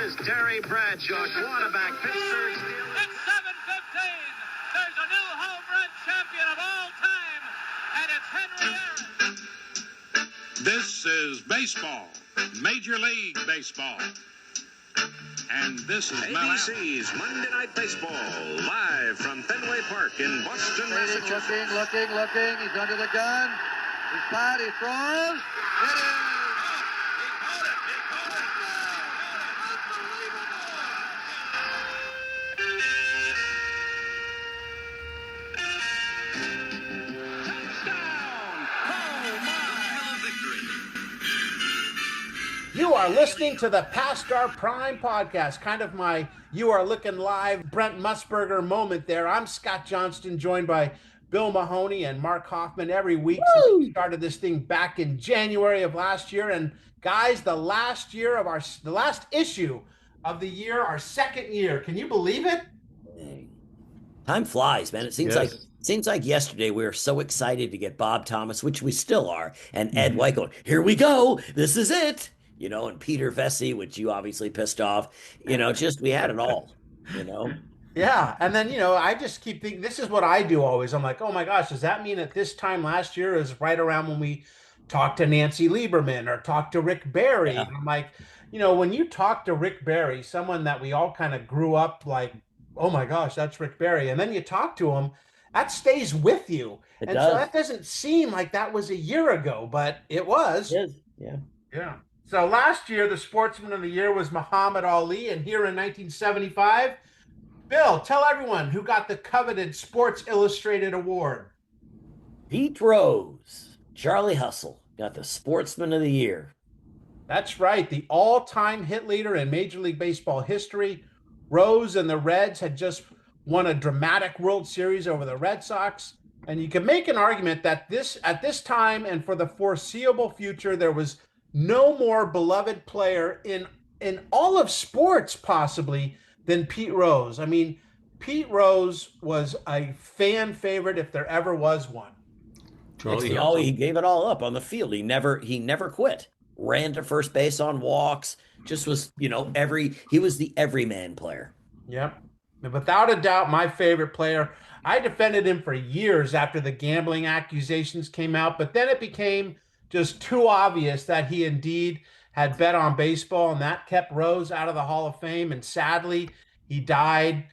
is Terry Bradshaw, quarterback, Pittsburgh Steelers. It's 7:15. There's a new home run champion of all time, and it's Henry Aaron. This is baseball, Major League Baseball. And this is ABC's Monday Night Baseball, live from Fenway Park in Boston, Massachusetts. Looking. He's under the gun. He's tied. He throws. It is. You are listening to the Past Our Prime podcast, kind of my You Are Looking Live Brent Musburger moment there. I'm Scott Johnston, joined by Bill Mahoney and Mark Hoffman every week since we started this thing back in January of last year. And guys, the last issue of the year, our second year. Can you believe it? Time flies, man. It seems like yesterday we were so excited to get Bob Thomas, which we still are, and Ed White going, here we go, this is it. You know, and Peter Vesey, which you obviously pissed off, we had it all, Yeah. And then, I just keep thinking, this is what I do always. I'm like, oh my gosh, does that mean that this time last year is right around when we talked to Nancy Lieberman or talked to Rick Barry? Yeah. I'm like, when you talk to Rick Barry, someone that we all kind of grew up like, oh my gosh, that's Rick Barry. And then you talk to him, that stays with you. It and does. So that doesn't seem like that was a year ago, but it was. It is. Yeah. Yeah. So last year, the Sportsman of the Year was Muhammad Ali. And here in 1975, Bill, tell everyone who got the coveted Sports Illustrated Award. Pete Rose, Charlie Hustle got the Sportsman of the Year. That's right. The all-time hit leader in Major League Baseball history. Rose and the Reds had just won a dramatic World Series over the Red Sox. And you can make an argument that at this time and for the foreseeable future, there was no more beloved player in all of sports possibly than Pete Rose. I mean, Pete Rose was a fan favorite if there ever was one. He gave it all up on the field. He never quit. Ran to first base on walks. Just was, he was the everyman player. Yep. Without a doubt, my favorite player. I defended him for years after the gambling accusations came out, but then it became just too obvious that he indeed had bet on baseball, and that kept Rose out of the Hall of Fame. And sadly, he died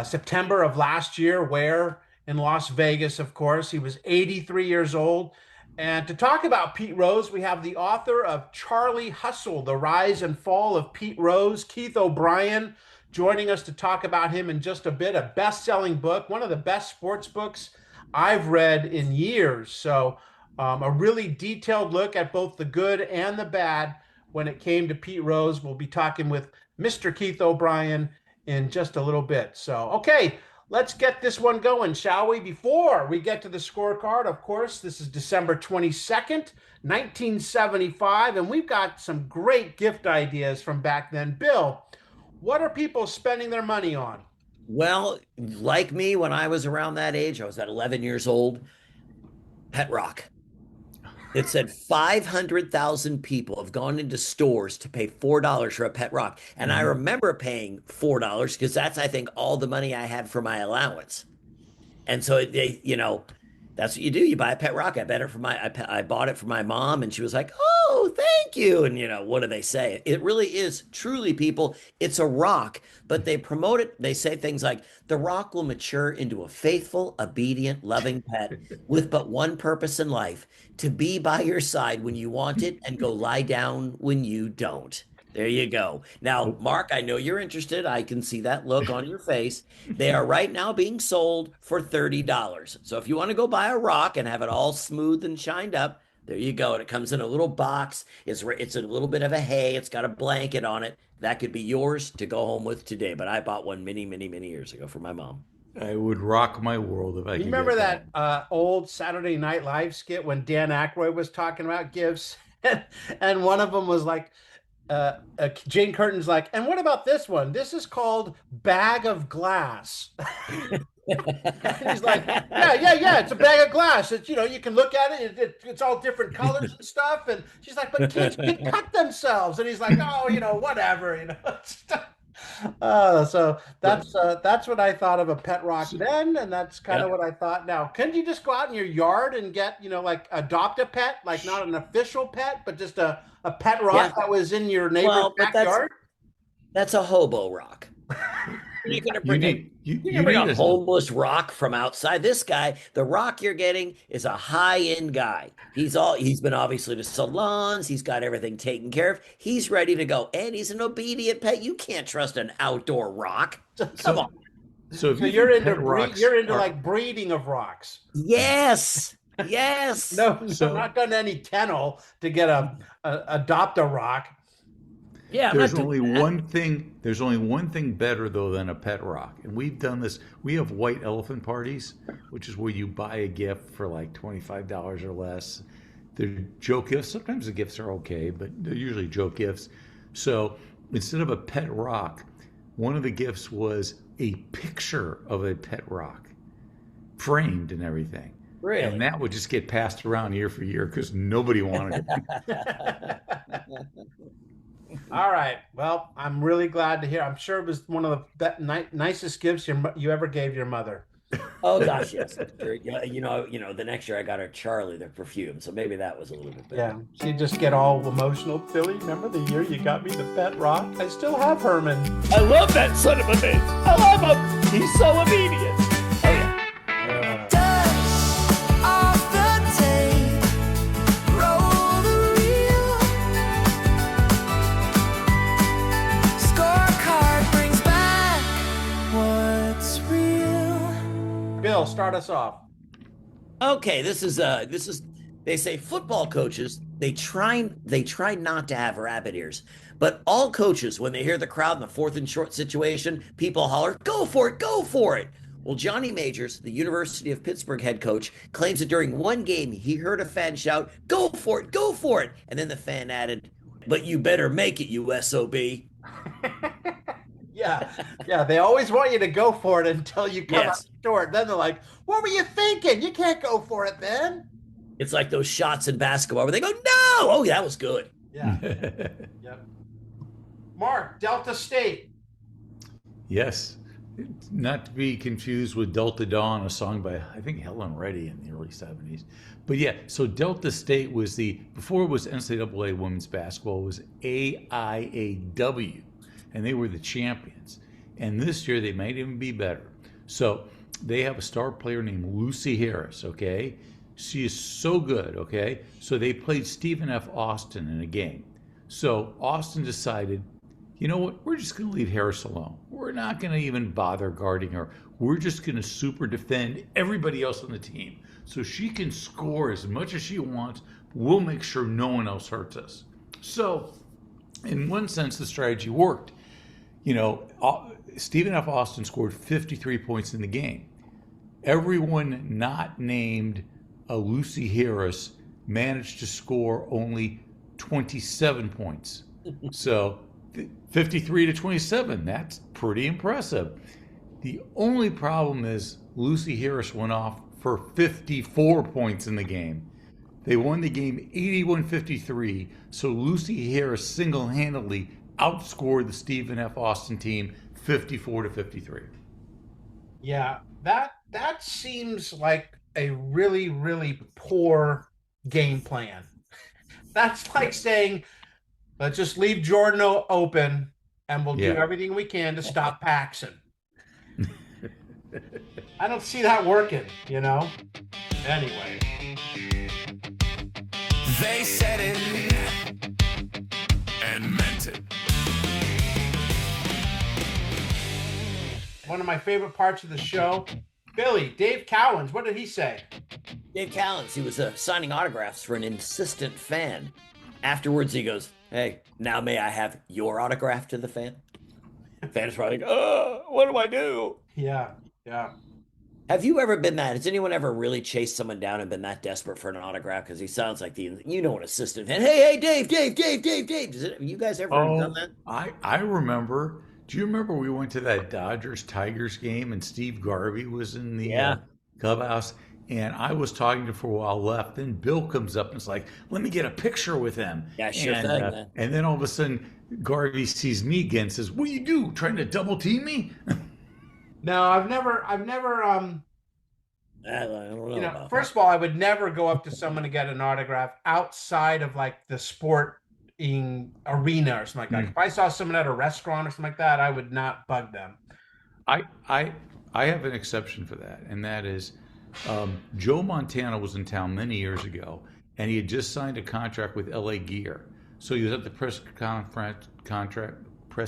September of last year, where in Las Vegas, of course. He was 83 years old. And to talk about Pete Rose, we have the author of Charlie Hustle, The Rise and Fall of Pete Rose, Keith O'Brien, joining us to talk about him in just a bit. A best-selling book, one of the best sports books I've read in years. So a really detailed look at both the good and the bad when it came to Pete Rose. We'll be talking with Mr. Keith O'Brien in just a little bit. So, okay, let's get this one going, shall we? Before we get to the scorecard, of course, this is December 22nd, 1975, and we've got some great gift ideas from back then. Bill, what are people spending their money on? Well, like me, when I was around that age, I was at 11 years old, Pet Rock. It said 500,000 people have gone into stores to pay $4 for a Pet Rock. And I remember paying $4 because that's, I think, all the money I had for my allowance. And so that's what you do. You buy a Pet Rock. I bought it for my mom, and she was like, oh, thank you. And what do they say? It really is truly, people, it's a rock, but they promote it. They say things like the rock will mature into a faithful, obedient, loving pet with but one purpose in life: to be by your side when you want it and go lie down when you don't. There you go. Now, Mark, I know you're interested. I can see that look on your face. They are right now being sold for $30. So if you want to go buy a rock and have it all smooth and shined up, there you go. And it comes in a little box. It's a little bit of a hay. It's got a blanket on it. That could be yours to go home with today. But I bought one many, many, many years ago for my mom. I would rock my world if I could. You remember that old Saturday Night Live skit when Dan Aykroyd was talking about gifts? And one of them was like, Jane Curtin's like, and what about this one? This is called Bag of Glass. And he's like, yeah. It's a bag of glass. It's, you can look at it. It's all different colors and stuff. And she's like, but kids can cut themselves. And he's like, oh, whatever. So that's what I thought of a pet rock then, and that's kind of what I thought now. Couldn't you just go out in your yard and get, like adopt a pet, like not an official pet, but just a pet rock that was in your neighbor's backyard? That's a hobo rock. You're going to bring a homeless rock from outside. This guy, the rock you're getting is a high-end guy. He's been obviously to salons. He's got everything taken care of. He's ready to go. And he's an obedient pet. You can't trust an outdoor rock. Come on. So you're into like breeding of rocks. Yes. Yes. No, I'm not going to any kennel to get adopt a rock. Yeah, there's only one thing better though than a pet rock, and we've done this. We have white elephant parties, which is where you buy a gift for like $25 or less. They're joke gifts. Sometimes the gifts are okay, but they're usually joke gifts. So instead of a pet rock, one of the gifts was a picture of a pet rock, framed and everything. Really? And that would just get passed around year for year because nobody wanted it. All right. Well, I'm really glad to hear. I'm sure it was one of the nicest gifts you ever gave your mother. Oh gosh, yes. The next year I got her Charlie, the perfume, so maybe that was a little bit better. Yeah, she'd just get all emotional. Billy, remember the year you got me the pet rock? I still have Herman. I love that son of a bitch. I love him. He's so obedient. Oh yeah. Bill, start us off. Okay, this is they say football coaches, they try not to have rabbit ears. But all coaches, when they hear the crowd in the 4th and short situation, people holler, "Go for it, go for it." Well, Johnny Majors, the University of Pittsburgh head coach, claims that during one game he heard a fan shout, "Go for it, go for it." And then the fan added, "But you better make it, you SOB." Yeah. They always want you to go for it until you come up short. Then they're like, "What were you thinking? You can't go for it, then." It's like those shots in basketball where they go, "No!" Oh, that was good. Yeah. Yep. Mark, Delta State. Yes. Not to be confused with Delta Dawn, a song by, I think, Helen Reddy in the early 70s. But yeah, so Delta State was before it was NCAA women's basketball, it was AIAW. And they were the champions. And this year they might even be better. So they have a star player named Lucy Harris, okay? She is so good, okay? So they played Stephen F. Austin in a game. So Austin decided, you know what? We're just going to leave Harris alone. We're not going to even bother guarding her. We're just going to super defend everybody else on the team. So she can score as much as she wants. We'll make sure no one else hurts us. So in one sense, the strategy worked. Stephen F. Austin scored 53 points in the game. Everyone not named Lucy Harris managed to score only 27 points. So 53 to 27, that's pretty impressive. The only problem is Lucy Harris went off for 54 points in the game. They won the game 81-53, so Lucy Harris single-handedly outscored the Stephen F. Austin team 54 to 53. Yeah, that seems like a really, really poor game plan. That's like saying, let's just leave Jordan open and we'll do everything we can to stop Paxson. I don't see that working, Anyway. They said it and meant it. One of my favorite parts of the show. Billy, Dave Cowens, what did he say? Dave Cowens, he was signing autographs for an insistent fan. Afterwards, he goes, "Hey, now may I have your autograph to the fan?" Fan's probably like, "Oh, what do I do?" Yeah. Have you ever been that? Has anyone ever really chased someone down and been that desperate for an autograph? Because he sounds like an assistant fan. Hey, Dave. Have you guys ever done that? I remember. Do you remember we went to that Dodgers-Tigers game and Steve Garvey was in the clubhouse? And I was talking to him for a while left. Then Bill comes up and is like, let me get a picture with him. Yeah, sure thing, man. And then all of a sudden, Garvey sees me again and says, what do you do? Trying to double team me? No, I've never, I don't know first of all, I would never go up to someone to get an autograph outside of like the sporting arena or something like that. If I saw someone at a restaurant or something like that, I would not bug them. I have an exception for that, and that is Joe Montana was in town many years ago, and he had just signed a contract with LA Gear. So he was at the press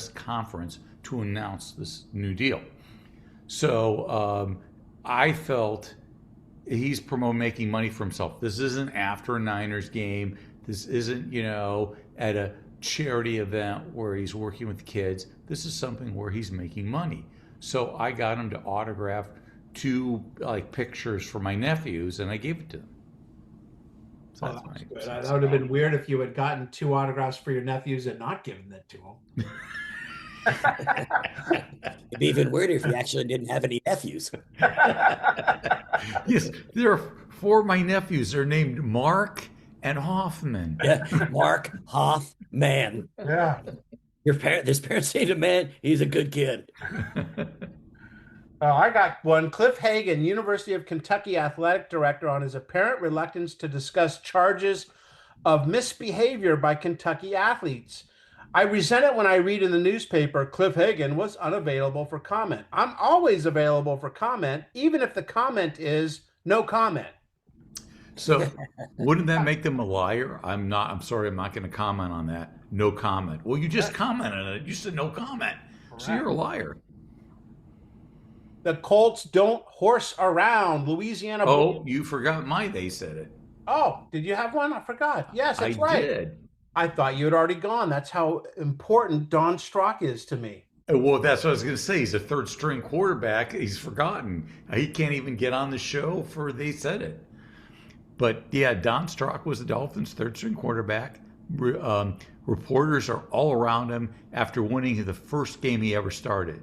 conference to announce this new deal. So I felt he's making money for himself. This isn't after a Niners game. This isn't, at a charity event where he's working with kids. This is something where he's making money. So I got him to autograph 2 pictures for my nephews, and I gave it to them. So that's good. That would have been weird if you had gotten 2 autographs for your nephews and not given that to them. It'd be even weirder if you actually didn't have any nephews. Yes, there are 4 of my nephews. They're named Mark and Hoffman. Yeah, Mark Hoffman. Yeah. This parents say to man, he's a good kid. I got one. Cliff Hagan, University of Kentucky athletic director, on his apparent reluctance to discuss charges of misbehavior by Kentucky athletes. I resent it when I read in the newspaper, Cliff Hagan was unavailable for comment. I'm always available for comment, even if the comment is no comment. So wouldn't that make them a liar? I'm sorry, I'm not going to comment on that. No comment. Well, you just commented on it. You said no comment. So you're a liar. The Colts don't horse around. Louisiana. You forgot they said it. Oh, did you have one? I forgot. Yes, that's right. I did. I thought you had already gone. That's how important Don Strock is to me. Well, that's what I was going to say. He's a 3rd-string quarterback. He's forgotten. He can't even get on the show for they said it. But yeah, Don Strock was the Dolphins' 3rd-string quarterback. Reporters are all around him after winning the first game he ever started.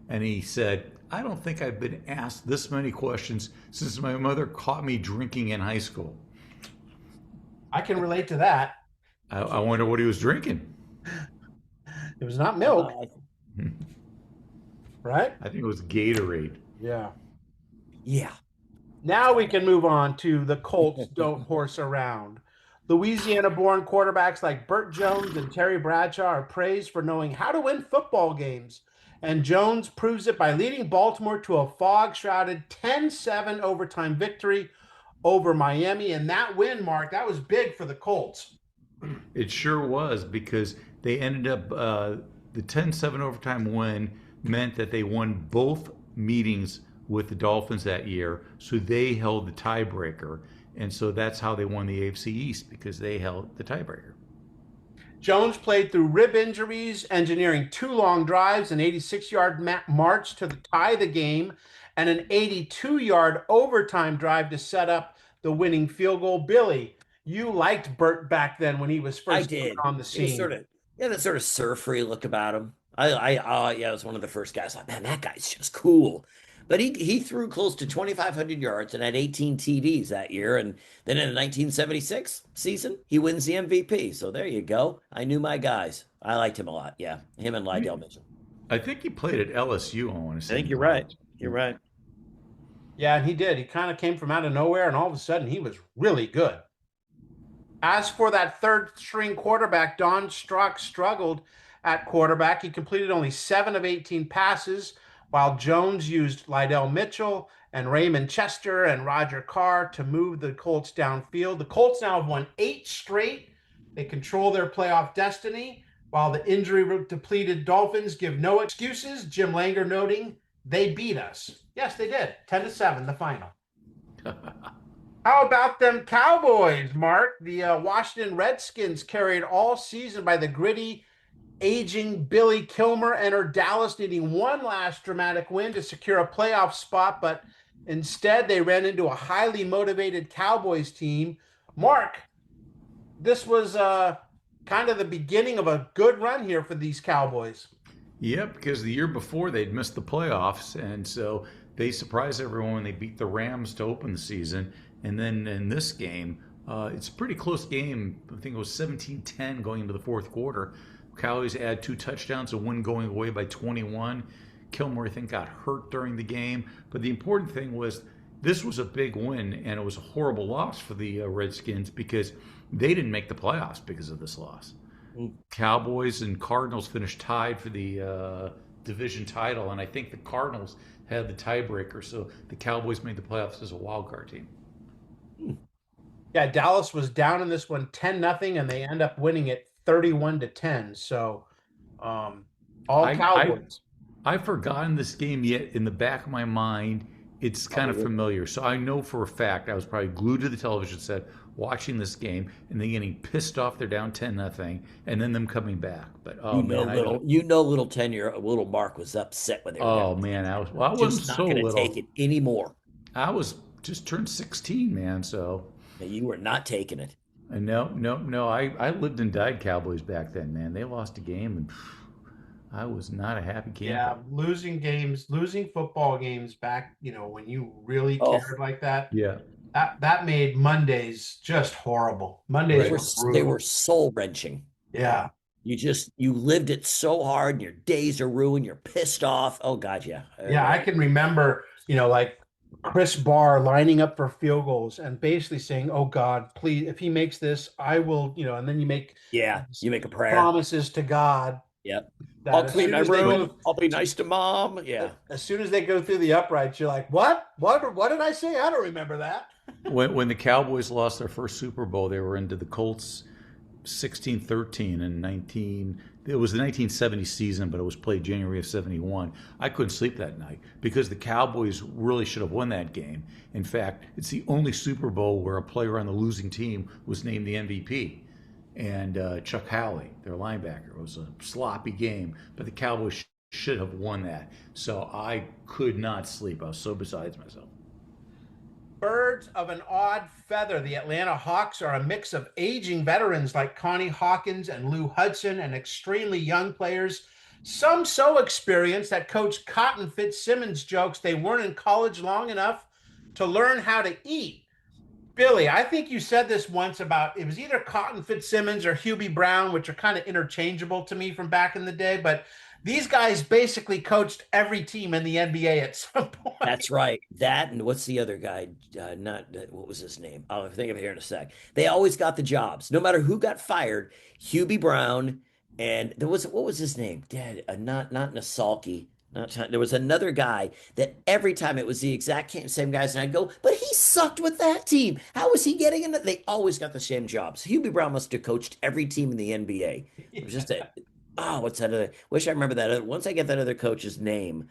And he said, I don't think I've been asked this many questions since my mother caught me drinking in high school. I can relate to that. I wonder what he was drinking. It was not milk. Right? I think it was Gatorade. Yeah. Yeah. Now we can move on to the Colts don't horse around. Louisiana-born quarterbacks like Burt Jones and Terry Bradshaw are praised for knowing how to win football games. And Jones proves it by leading Baltimore to a fog-shrouded 10-7 overtime victory over Miami. And that win, Mark, that was big for the Colts. It sure was, because they ended up the 10-7 overtime win meant that they won both meetings with the Dolphins that year, so they held the tiebreaker, and so that's how they won the AFC East, because they held the tiebreaker. Jones played through rib injuries, engineering 2 long drives, an 86-yard march to tie the game, and an 82-yard overtime drive to set up the winning field goal. Billy, you liked Burt back then when he was first on the scene. That sort of surfery look about him. I was one of the first guys. Like, man, that guy's just cool. But he threw close to 2,500 yards and had 18 TDs that year. And then in the 1976 season, he wins the MVP. So there you go. I knew my guys. I liked him a lot. Yeah, him and Lydell Mitchell. I think he played at LSU, I want to say. I think you're right. You're right. Yeah, and he did. He kind of came from out of nowhere, and all of a sudden he was really good. As for that 3rd-string quarterback, Don Strock struggled at quarterback. He completed only 7 of 18 passes, while Jones used Lydell Mitchell and Raymond Chester and Roger Carr to move the Colts downfield. The Colts now have won 8 straight. They control their playoff destiny, while the injury-depleted Dolphins give no excuses. Jim Langer noting, they beat us. Yes, they did. 10-7, the final. How about them Cowboys, Mark? The Washington Redskins carried all season by the gritty, aging Billy Kilmer entered Dallas needing one last dramatic win to secure a playoff spot, but instead they ran into a highly motivated Cowboys team. Mark, this was kind of the beginning of a good run here for these Cowboys. Yep, because the year before they'd missed the playoffs, and so they surprised everyone when they beat the Rams to open the season. And then in this game, it's a pretty close game. I think it was 17-10 going into the fourth quarter. Cowboys had 2 touchdowns and one going away by 21. Kilmore, I think, got hurt during the game. But the important thing was this was a big win, and it was a horrible loss for the Redskins because they didn't make the playoffs because of this loss. Cowboys and Cardinals finished tied for the division title, and I think the Cardinals had the tiebreaker, so the Cowboys made the playoffs as a wild card team. Yeah, Dallas was down in this one 10-0, and they end up winning it 31-10. So, all Cowboys. I've forgotten this game yet. In the back of my mind, it's kind of familiar. So I know for a fact I was probably glued to the television set watching this game and then getting pissed off they're down 10-0 and then them coming back. But little 10-year-old Mark was upset when they were down. Man, I wasn't just not so going to little. take it anymore. I was just turned 16, man. So you were not taking it. No. I lived and died Cowboys back then, man. They lost a game and I was not a happy camper. Yeah, losing football games back, when you really cared like that. Yeah. That made Mondays just horrible. Mondays they were soul wrenching. Yeah. You lived it so hard and your days are ruined. You're pissed off. Oh God. Yeah. Yeah. I can remember, like Chris Barr lining up for field goals and basically saying, "Oh God, please, if he makes this, I will," and then you make a prayer, promises to God. Yep. I'll clean my room. I'll be nice to mom. Yeah. As soon as they go through the uprights, you're like, what? What did I say? I don't remember that. When the Cowboys lost their first Super Bowl, they were into the Colts 16-13 and it was the 1970 season, but it was played January of 71. I couldn't sleep that night because the Cowboys really should have won that game. In fact, it's the only Super Bowl where a player on the losing team was named the MVP. And Chuck Howley, their linebacker. It was a sloppy game, but the Cowboys should have won that. So I could not sleep. I was so besides myself. Birds of an odd feather. The Atlanta Hawks are a mix of aging veterans like Connie Hawkins and Lou Hudson and extremely young players, some so experienced that Coach Cotton Fitzsimmons jokes they weren't in college long enough to learn how to eat. Billy, I think you said this once about it was either Cotton Fitzsimmons or Hubie Brown, which are kind of interchangeable to me from back in the day, but these guys basically coached every team in the NBA at some point. That's right. That and what's the other guy? What was his name? I'll think of it here in a sec. They always got the jobs. No matter who got fired, Hubie Brown and what was his name? Not Nasalki. There was another guy that every time it was the exact same guys, and I'd go, but he sucked with that team. How was he getting in it? They always got the same jobs. Hubie Brown must have coached every team in the NBA. It was just what's that other? Wish I remember that. Once I get that other coach's name,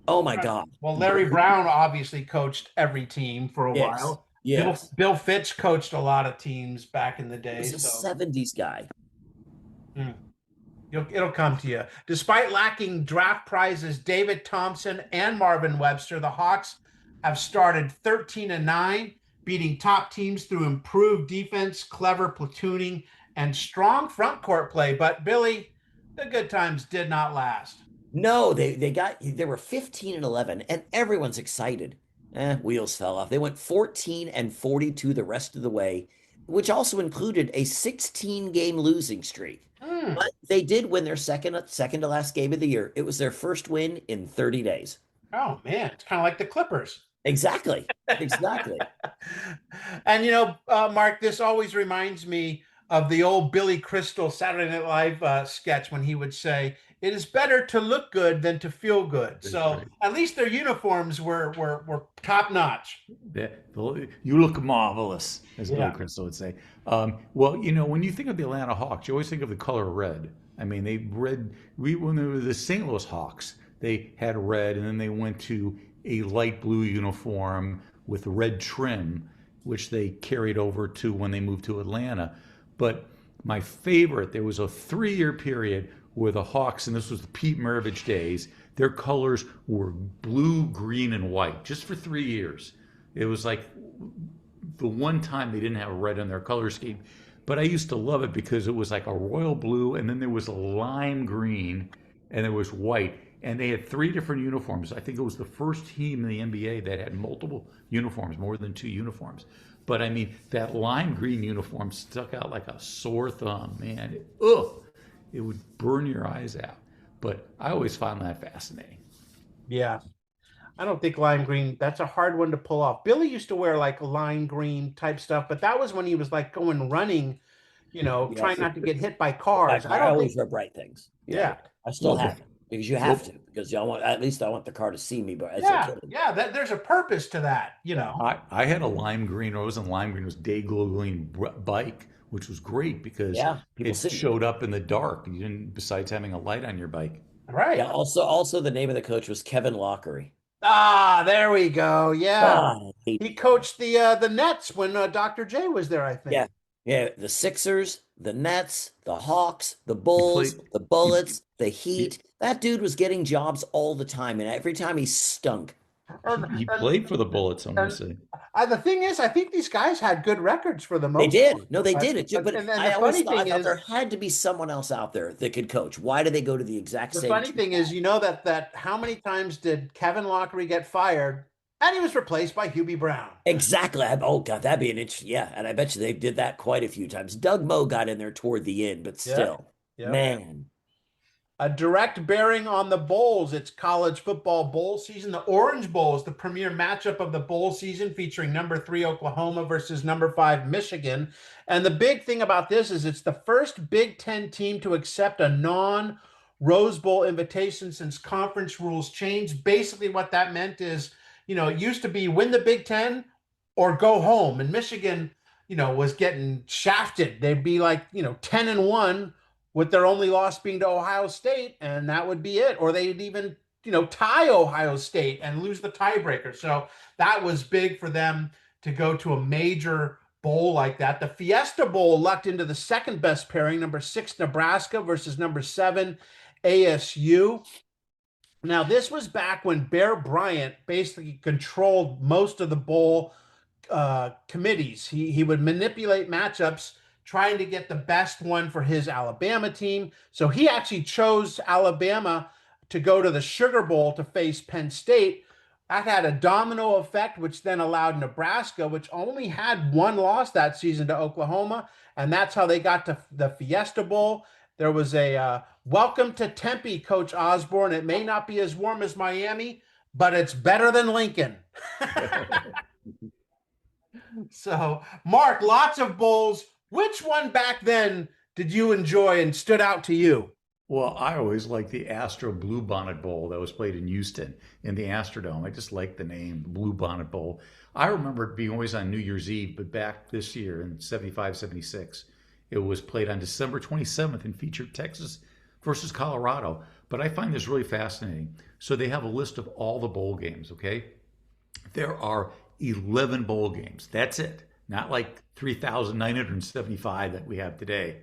oh my God. Well, Larry Brown obviously coached every team for a while. Yes. Bill Fitch coached a lot of teams back in the day. He was a 70s guy. It'll come to you. Despite lacking draft prizes, David Thompson and Marvin Webster, the Hawks have started 13-9, beating top teams through improved defense, clever platooning, and strong front court play. But Billy, the good times did not last. No, they were 15-11, and everyone's excited. Wheels fell off. They went 14-42 the rest of the way, which also included a 16-game losing streak. But they did win their second to last game of the year. It was their first win in 30 days. Oh, man. It's kind of like the Clippers. Exactly. And, Mark, this always reminds me of the old Billy Crystal Saturday Night Live sketch when he would say, "It is better to look good than to feel good." That's so right. At least their uniforms were top notch. You look marvelous, as Billy Crystal would say. Well, when you think of the Atlanta Hawks, you always think of the color red. I mean, when they were the St. Louis Hawks, they had red, and then they went to a light blue uniform with red trim, which they carried over to when they moved to Atlanta. But my favorite, there was a 3-year period where the Hawks, and this was the Pete Maravich days, their colors were blue, green, and white, just for 3 years. It was like the one time they didn't have red in their color scheme. But I used to love it because it was like a royal blue, and then there was a lime green, and it was white. And they had 3 different uniforms. I think it was the first team in the NBA that had multiple uniforms, more than 2 uniforms. But I mean, that lime green uniform stuck out like a sore thumb, man. It would burn your eyes out. But I always found that fascinating. Yeah. I don't think lime green, that's a hard one to pull off. Billy used to wear like lime green type stuff, but that was when he was like going running, trying not to get hit by cars. I always wear bright things. Yeah. I still have it because you have to, because I want the car to see me. But there's a purpose to that, I had a lime green, or it wasn't lime green, it was day glow green bike, which was great because it showed up in the dark. You didn't, besides having a light on your bike. Right. Yeah. Also, the name of the coach was Kevin Lockery. Ah, there we go. Yeah. He coached the Nets when Dr. J was there, I think. Yeah. Yeah. The Sixers, the Nets, the Hawks, the Bulls, the Bullets, the Heat. That dude was getting jobs all the time, and every time he stunk. He played for the Bullets, I'm going to say. The thing is, I think these guys had good records for the most part. They did. No, they did. But I always thought there had to be someone else out there that could coach. Why did they go to the exact same? The funny thing is, that how many times did Kevin Lockery get fired, and he was replaced by Hubie Brown? Exactly. Oh God, that'd be an interesting. Yeah, and I bet you they did that quite a few times. Doug Moe got in there toward the end, but still, man. A direct bearing on the bowls. It's college football bowl season. The Orange Bowl is the premier matchup of the bowl season, featuring number 3 Oklahoma versus number 5 Michigan. And the big thing about this is it's the first Big Ten team to accept a non-Rose Bowl invitation since conference rules changed. Basically what that meant is, it used to be win the Big Ten or go home. And Michigan, was getting shafted. They'd be like, 10-1. with their only loss being to Ohio State, and that would be it. Or they'd even, tie Ohio State and lose the tiebreaker. So that was big for them to go to a major bowl like that. The Fiesta Bowl lucked into the second best pairing, number 6 Nebraska versus number 7 ASU. Now, this was back when Bear Bryant basically controlled most of the bowl committees. He would manipulate matchups, trying to get the best one for his Alabama team. So he actually chose Alabama to go to the Sugar Bowl to face Penn State. That had a domino effect, which then allowed Nebraska, which only had 1 loss that season, to Oklahoma. And that's how they got to the Fiesta Bowl. There was a welcome to Tempe, Coach Osborne. It may not be as warm as Miami, but it's better than Lincoln. So, Mark, lots of bowls. Which one back then did you enjoy and stood out to you? Well, I always liked the Astro Bluebonnet Bowl that was played in Houston in the Astrodome. I just liked the name, the Bluebonnet Bowl. I remember it being always on New Year's Eve, but back this year in 75, 76, it was played on December 27th and featured Texas versus Colorado. But I find this really fascinating. So they have a list of all the bowl games, okay? There are 11 bowl games. That's it. Not like 3,975 that we have today.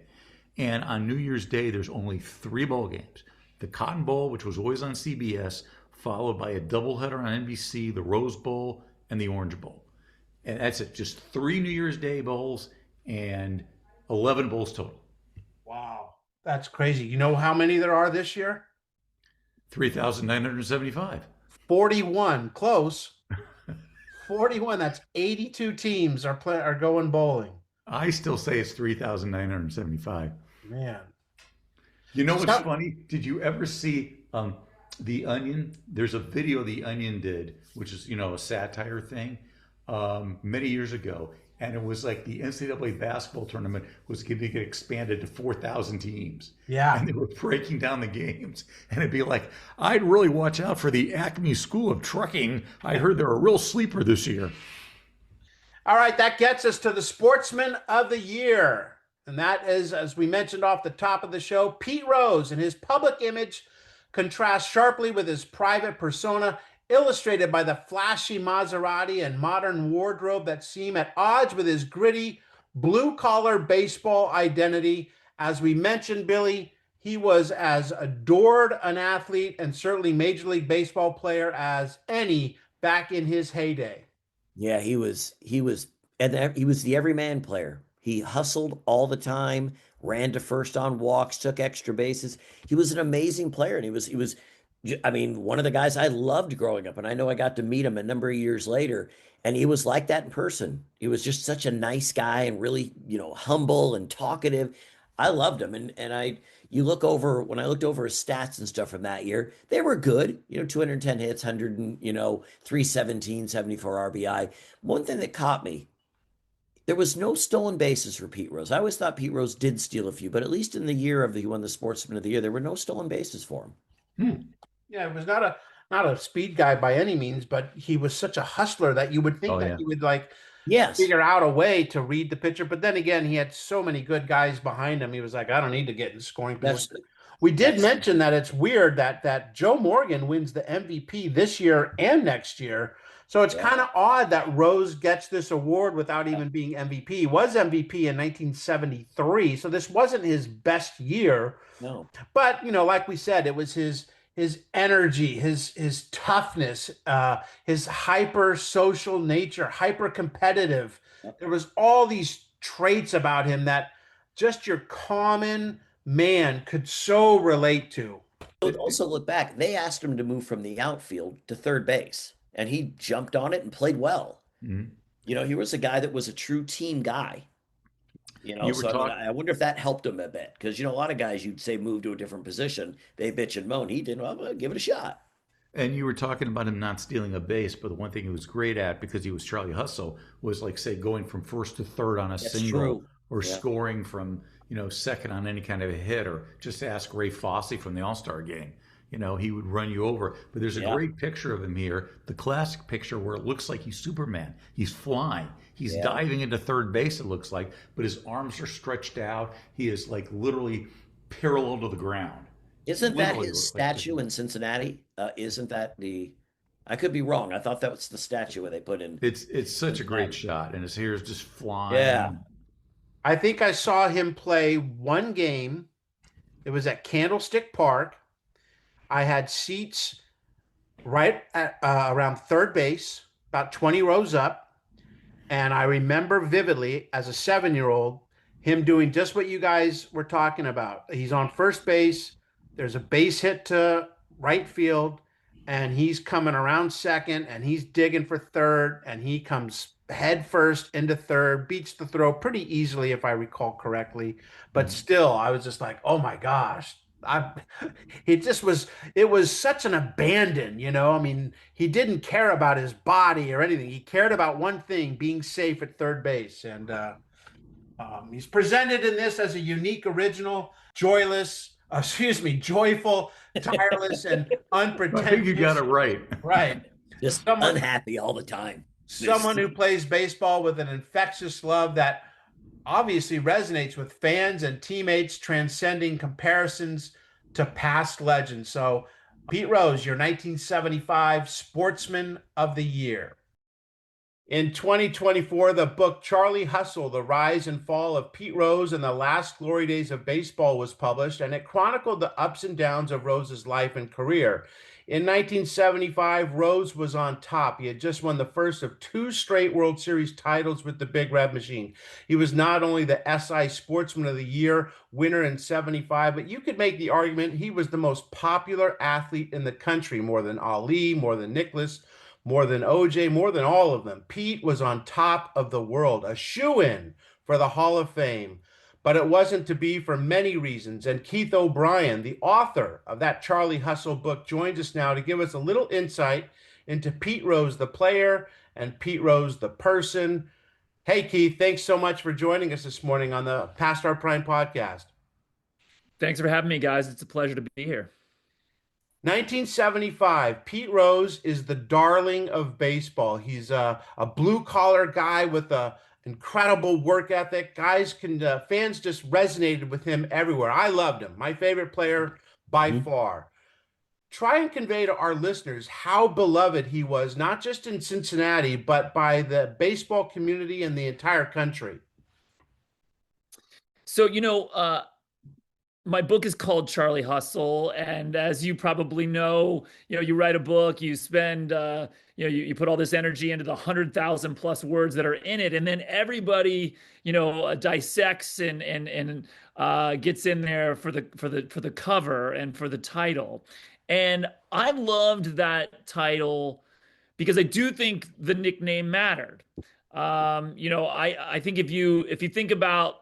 And on New Year's Day, there's only 3 bowl games. The Cotton Bowl, which was always on CBS, followed by a doubleheader on NBC, the Rose Bowl, and the Orange Bowl. And that's it. Just 3 New Year's Day bowls and 11 bowls total. Wow. That's crazy. You know how many there are this year? 3,975. 41. Close. 41. That's 82 teams are going bowling. I still say it's 3,975. Man. You know what's funny? Did you ever see The Onion? There's a video The Onion did, which is, a satire thing, many years ago. And it was like the NCAA basketball tournament was going to get expanded to 4,000 teams. Yeah. And they were breaking down the games. And it'd be like, I'd really watch out for the Acme School of Trucking. I heard they're a real sleeper this year. All right, that gets us to the Sportsman of the Year. And that is, as we mentioned off the top of the show, Pete Rose. And his public image contrasts sharply with his private persona, illustrated by the flashy Maserati and modern wardrobe that seem at odds with his gritty, blue-collar baseball identity. As we mentioned, Billy, he was as adored an athlete and certainly Major League Baseball player as any back in his heyday. Yeah, he was the everyman player. He hustled all the time, ran to first on walks, took extra bases. He was an amazing player, and he was, I mean, one of the guys I loved growing up. And I know I got to meet him a number of years later, and he was like that in person. He was just such a nice guy and really, humble and talkative. I loved him, and you look over when I looked over his stats and stuff from that year, they were good. 210 hits, 100 and 317, 74 RBI. One thing that caught me, there was no stolen bases for Pete Rose. I always thought Pete Rose did steal a few, but at least in the year he won the Sportsman of the Year, there were no stolen bases for him. Yeah, it was not a speed guy by any means, but he was such a hustler that you would think that he would figure out a way to read the pitcher. But then again, he had so many good guys behind him. He was like, I don't need to get in scoring position. We did mention that it's weird that Joe Morgan wins the MVP this year and next year. So it's kind of odd that Rose gets this award without even being MVP. He was MVP in 1973, so this wasn't his best year. No. But, like we said, it was his energy, his toughness, his hyper social nature, hyper competitive. There was all these traits about him that just your common man could so relate to. Also, look back, they asked him to move from the outfield to third base, and he jumped on it and played well. Mm-hmm. He was a guy that was a true team guy. I wonder if that helped him a bit, because a lot of guys you'd say move to a different position, they bitch and moan. He didn't. Well, give it a shot. And you were talking about him not stealing a base, but the one thing he was great at, because he was Charlie Hustle, was say going from first to third on a single, or scoring from second on any kind of a hit, or just ask Ray Fosse from the All-Star game. He would run you over. But there's a great picture of him here, the classic picture where it looks like he's Superman. He's flying. He's diving into third base, it looks like, but his arms are stretched out. He is literally parallel to the ground. Isn't that his statue in Cincinnati? Isn't that I could be wrong. I thought that was the statue where they put in. It's such a great shot, and his hair is just flying. Yeah. I think I saw him play one game. It was at Candlestick Park. I had seats right at around third base, about 20 rows up. And I remember vividly, as a 7-year-old, him doing just what you guys were talking about. He's on first base. There's a base hit to right field, and he's coming around second, and he's digging for third, and he comes head first into third, beats the throw pretty easily, if I recall correctly. But still, I was just like, oh my gosh. It was such an abandon, I mean, he didn't care about his body or anything. He cared about one thing, being safe at third base. And he's presented in this as a unique, original, joyful, tireless, and unpretentious. I think you got it right. Right. Just unhappy all the time. Someone who plays baseball with an infectious love that obviously resonates with fans and teammates, transcending comparisons to past legends. So, Pete Rose, your 1975 Sportsman of the Year. In 2024, the book Charlie Hustle, The Rise and Fall of Pete Rose and the Last Glory Days of Baseball was published, and it chronicled the ups and downs of Rose's life and career. In 1975, Rose was on top. He had just won the first of 2 straight World Series titles with the Big Red Machine. He was not only the SI Sportsman of the Year winner in 75, but you could make the argument he was the most popular athlete in the country, more than Ali, more than Nicklaus, more than OJ, more than all of them. Pete was on top of the world, a shoo-in for the Hall of Fame. But it wasn't to be for many reasons. And Keith O'Brien, the author of that Charlie Hustle book, joins us now to give us a little insight into Pete Rose, the player, and Pete Rose, the person. Hey, Keith, thanks so much for joining us this morning on the Past Our Prime podcast. Thanks for having me, guys. It's a pleasure to be here. 1975, Pete Rose is the darling of baseball. He's a blue-collar guy with a incredible work ethic. Fans just resonated with him everywhere. I loved him. My favorite player by far. Try and convey to our listeners how beloved he was, not just in Cincinnati, but by the baseball community and the entire country. So, my book is called Charlie Hustle, and as you probably know, you write a book, you spend, you put all this energy into the 100,000 plus words that are in it, and then everybody, dissects and gets in there for the cover and for the title, and I loved that title because I do think the nickname mattered. I think if you think about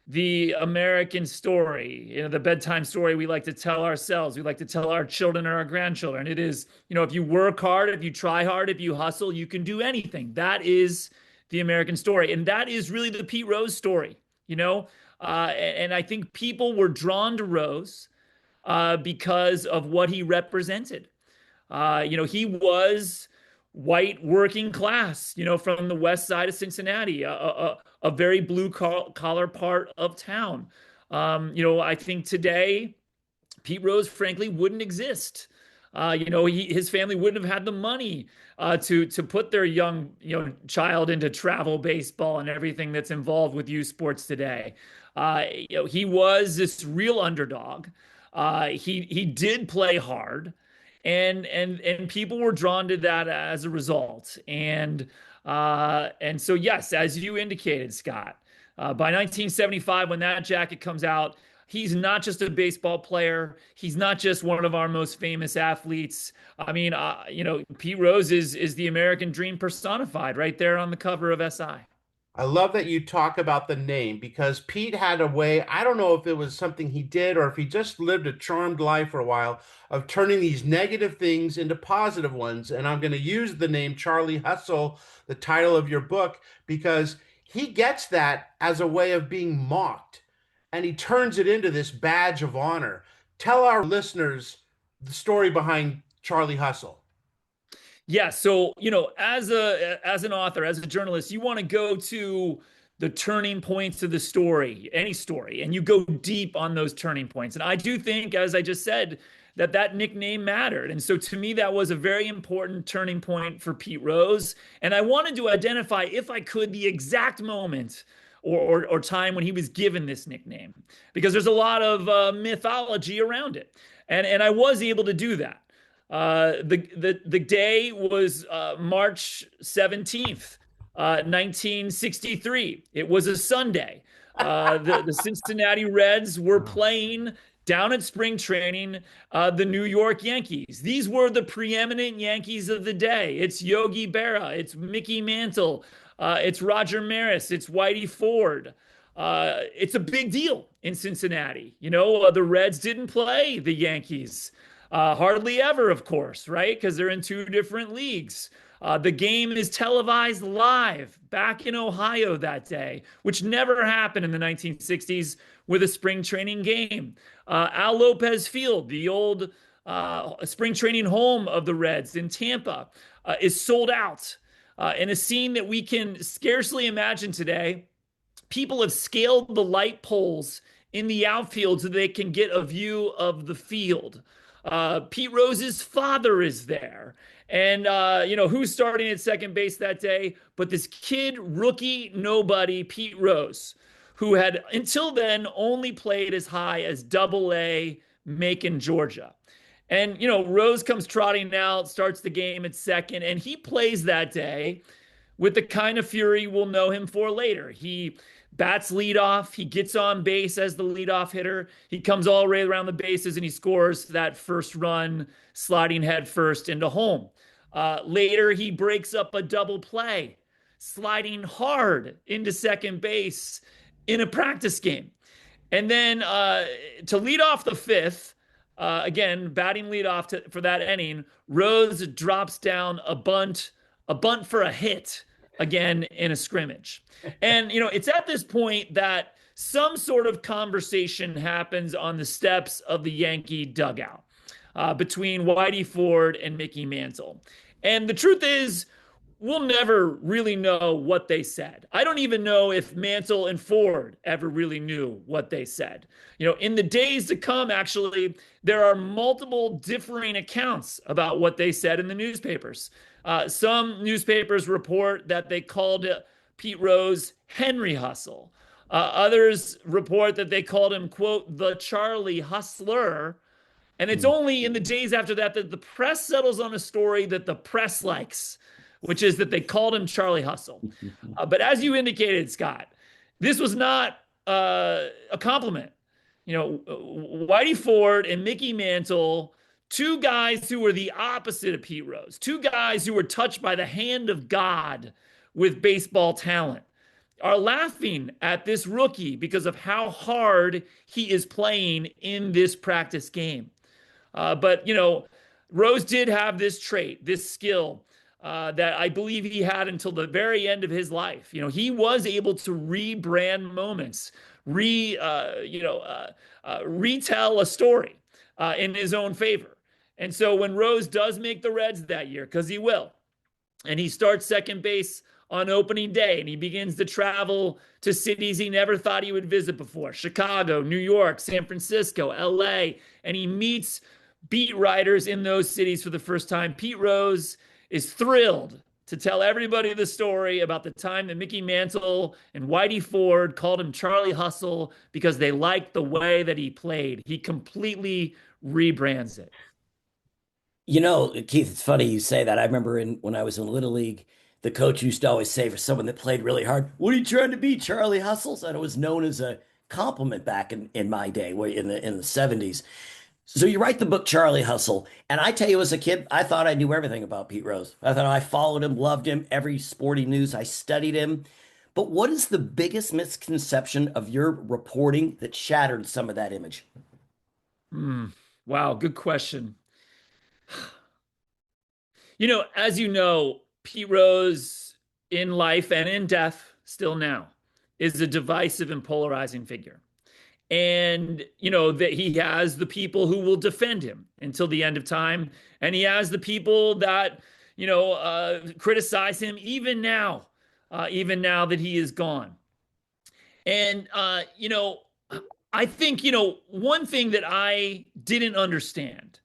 the American story, the bedtime story we like to tell ourselves, we like to tell our children or our grandchildren. It is, if you work hard, if you try hard, if you hustle, you can do anything. That is the American story. And that is really the Pete Rose story, and I think people were drawn to Rose because of what he represented. He was white working class, from the west side of Cincinnati, a very blue collar part of town. I think today Pete Rose, frankly, wouldn't exist. His family wouldn't have had the money to put their young child into travel baseball and everything that's involved with youth sports today. He was this real underdog. He did play hard. And people were drawn to that as a result. And so, yes, as you indicated, Scott, by 1975, when that jacket comes out, he's not just a baseball player. He's not just one of our most famous athletes. I mean, Pete Rose is the American dream personified right there on the cover of SI. I love that you talk about the name because Pete had a way, I don't know if it was something he did or if he just lived a charmed life for a while, of turning these negative things into positive ones. And I'm going to use the name Charlie Hustle, the title of your book, because he gets that as a way of being mocked and he turns it into this badge of honor. Tell our listeners the story behind Charlie Hustle. Yeah, so as an author, as a journalist, you want to go to the turning points of the story, any story, and you go deep on those turning points. And I do think, as I just said, that nickname mattered. And so to me, that was a very important turning point for Pete Rose. And I wanted to identify, if I could, the exact moment or time when he was given this nickname, because there's a lot of mythology around it. And I was able to do that. The day was March 17th, 1963. It was a Sunday. The Cincinnati Reds were playing down at spring training the New York Yankees. These were the preeminent Yankees of the day. It's Yogi Berra. It's Mickey Mantle. It's Roger Maris. It's Whitey Ford. It's a big deal in Cincinnati. The Reds didn't play the Yankees. Hardly ever, of course, right? Because they're in two different leagues. The game is televised live back in Ohio that day, which never happened in the 1960s with a spring training game. Al Lopez Field, the old spring training home of the Reds in Tampa, is sold out in a scene that we can scarcely imagine today. People have scaled the light poles in the outfield so they can get a view of the field. Pete Rose's father is there. And, who's starting at second base that day? But this kid, rookie, nobody, Pete Rose, who had until then only played as high as AA Macon, Georgia. And, Rose comes trotting out, starts the game at second, and he plays that day with the kind of fury we'll know him for later. He bats leadoff. He gets on base as the leadoff hitter. He comes all the way around the bases and he scores that first run, sliding head first into home. Later, he breaks up a double play, sliding hard into second base in a practice game. And then to lead off the fifth, again, batting leadoff for that inning, Rose drops down a bunt for a hit, again in a scrimmage. And, it's at this point that some sort of conversation happens on the steps of the Yankee dugout between Whitey Ford and Mickey Mantle. And the truth is, we'll never really know what they said. I don't even know if Mantle and Ford ever really knew what they said. In the days to come, actually, there are multiple differing accounts about what they said in the newspapers. Some newspapers report that they called Pete Rose Henry Hustle. Others report that they called him, quote, the Charlie Hustler. And it's only in the days after that that the press settles on a story that the press likes, which is that they called him Charlie Hustle. But as you indicated, Scott, this was not a compliment. You know, Whitey Ford and Mickey Mantle, two guys who were the opposite of Pete Rose, two guys who were touched by the hand of God with baseball talent, are laughing at this rookie because of how hard he is playing in this practice game. But, you know, Rose did have this trait, this skill that I believe he had until the very end of his life. You know, he was able to rebrand moments, retell a story in his own favor. And so when Rose does make the Reds that year, because he will, and he starts second base on opening day, and he begins to travel to cities he never thought he would visit before, Chicago, New York, San Francisco, LA, and he meets beat writers in those cities for the first time. Pete Rose is thrilled to tell everybody the story about the time that Mickey Mantle and Whitey Ford called him Charlie Hustle because they liked the way that he played. He completely rebrands it. You know, Keith, it's funny you say that. I remember when I was in Little League, the coach used to always say for someone that played really hard, "What are you trying to be, Charlie Hustles?" And it was known as a compliment back in my day, in the 70s. So you write the book Charlie Hustle, and I tell you, as a kid, I thought I knew everything about Pete Rose. I thought I followed him, loved him, every sporting news, I studied him. But what is the biggest misconception of your reporting that shattered some of that image? Wow, good question. You know, as you know, Pete Rose in life and in death, still now, is a divisive and polarizing figure. And, you know, that he has the people who will defend him until the end of time. And he has the people that, you know, criticize him even now that he is gone. And, you know, I think, you know, one thing that I didn't understand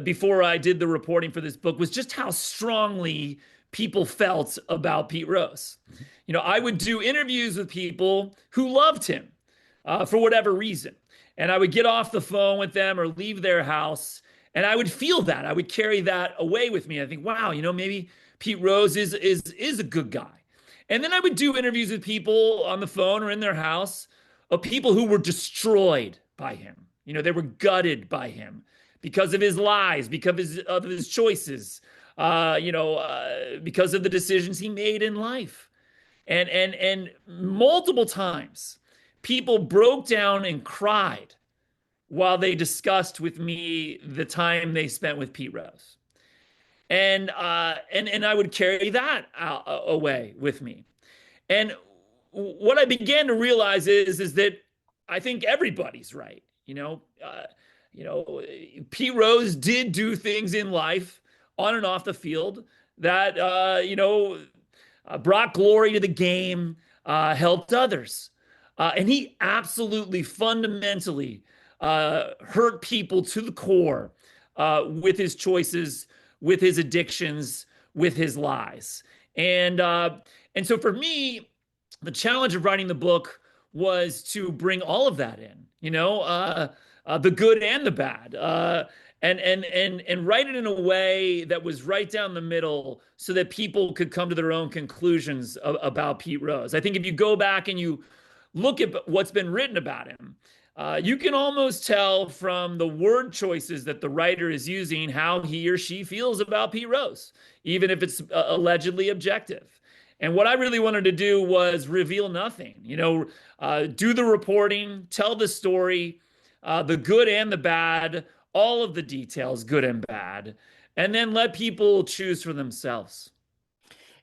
before I did the reporting for this book was just how strongly people felt about Pete Rose. You know, I would do interviews with people who loved him for whatever reason. And I would get off the phone with them or leave their house, and I would feel that. I would carry that away with me. I think, wow, you know, maybe Pete Rose is a good guy. And then I would do interviews with people on the phone or in their house of people who were destroyed by him. You know, they were gutted by him because of his lies, because of his choices, because of the decisions he made in life. And multiple times, people broke down and cried while they discussed with me the time they spent with Pete Rose. And I would carry that away with me. And what I began to realize is that I think everybody's right. Pete Rose did do things in life on and off the field that, brought glory to the game, helped others. And he absolutely fundamentally hurt people to the core with his choices, with his addictions, with his lies. And so for me, the challenge of writing the book was to bring all of that in, the good and the bad, and write it in a way that was right down the middle so that people could come to their own conclusions about Pete Rose. I think if you go back and you look at what's been written about him, you can almost tell from the word choices that the writer is using how he or she feels about Pete Rose, even if it's allegedly objective. And what I really wanted to do was reveal nothing, do the reporting, tell the story, the good and the bad, all of the details, good and bad, and then let people choose for themselves.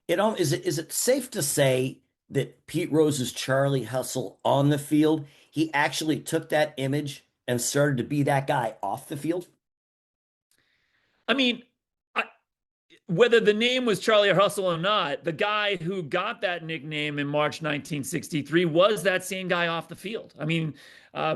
Is it safe to say that Pete Rose's Charlie Hustle on the field, he actually took that image and started to be that guy off the field? I mean, whether the name was Charlie Hustle or not, the guy who got that nickname in March 1963 was that same guy off the field. I mean,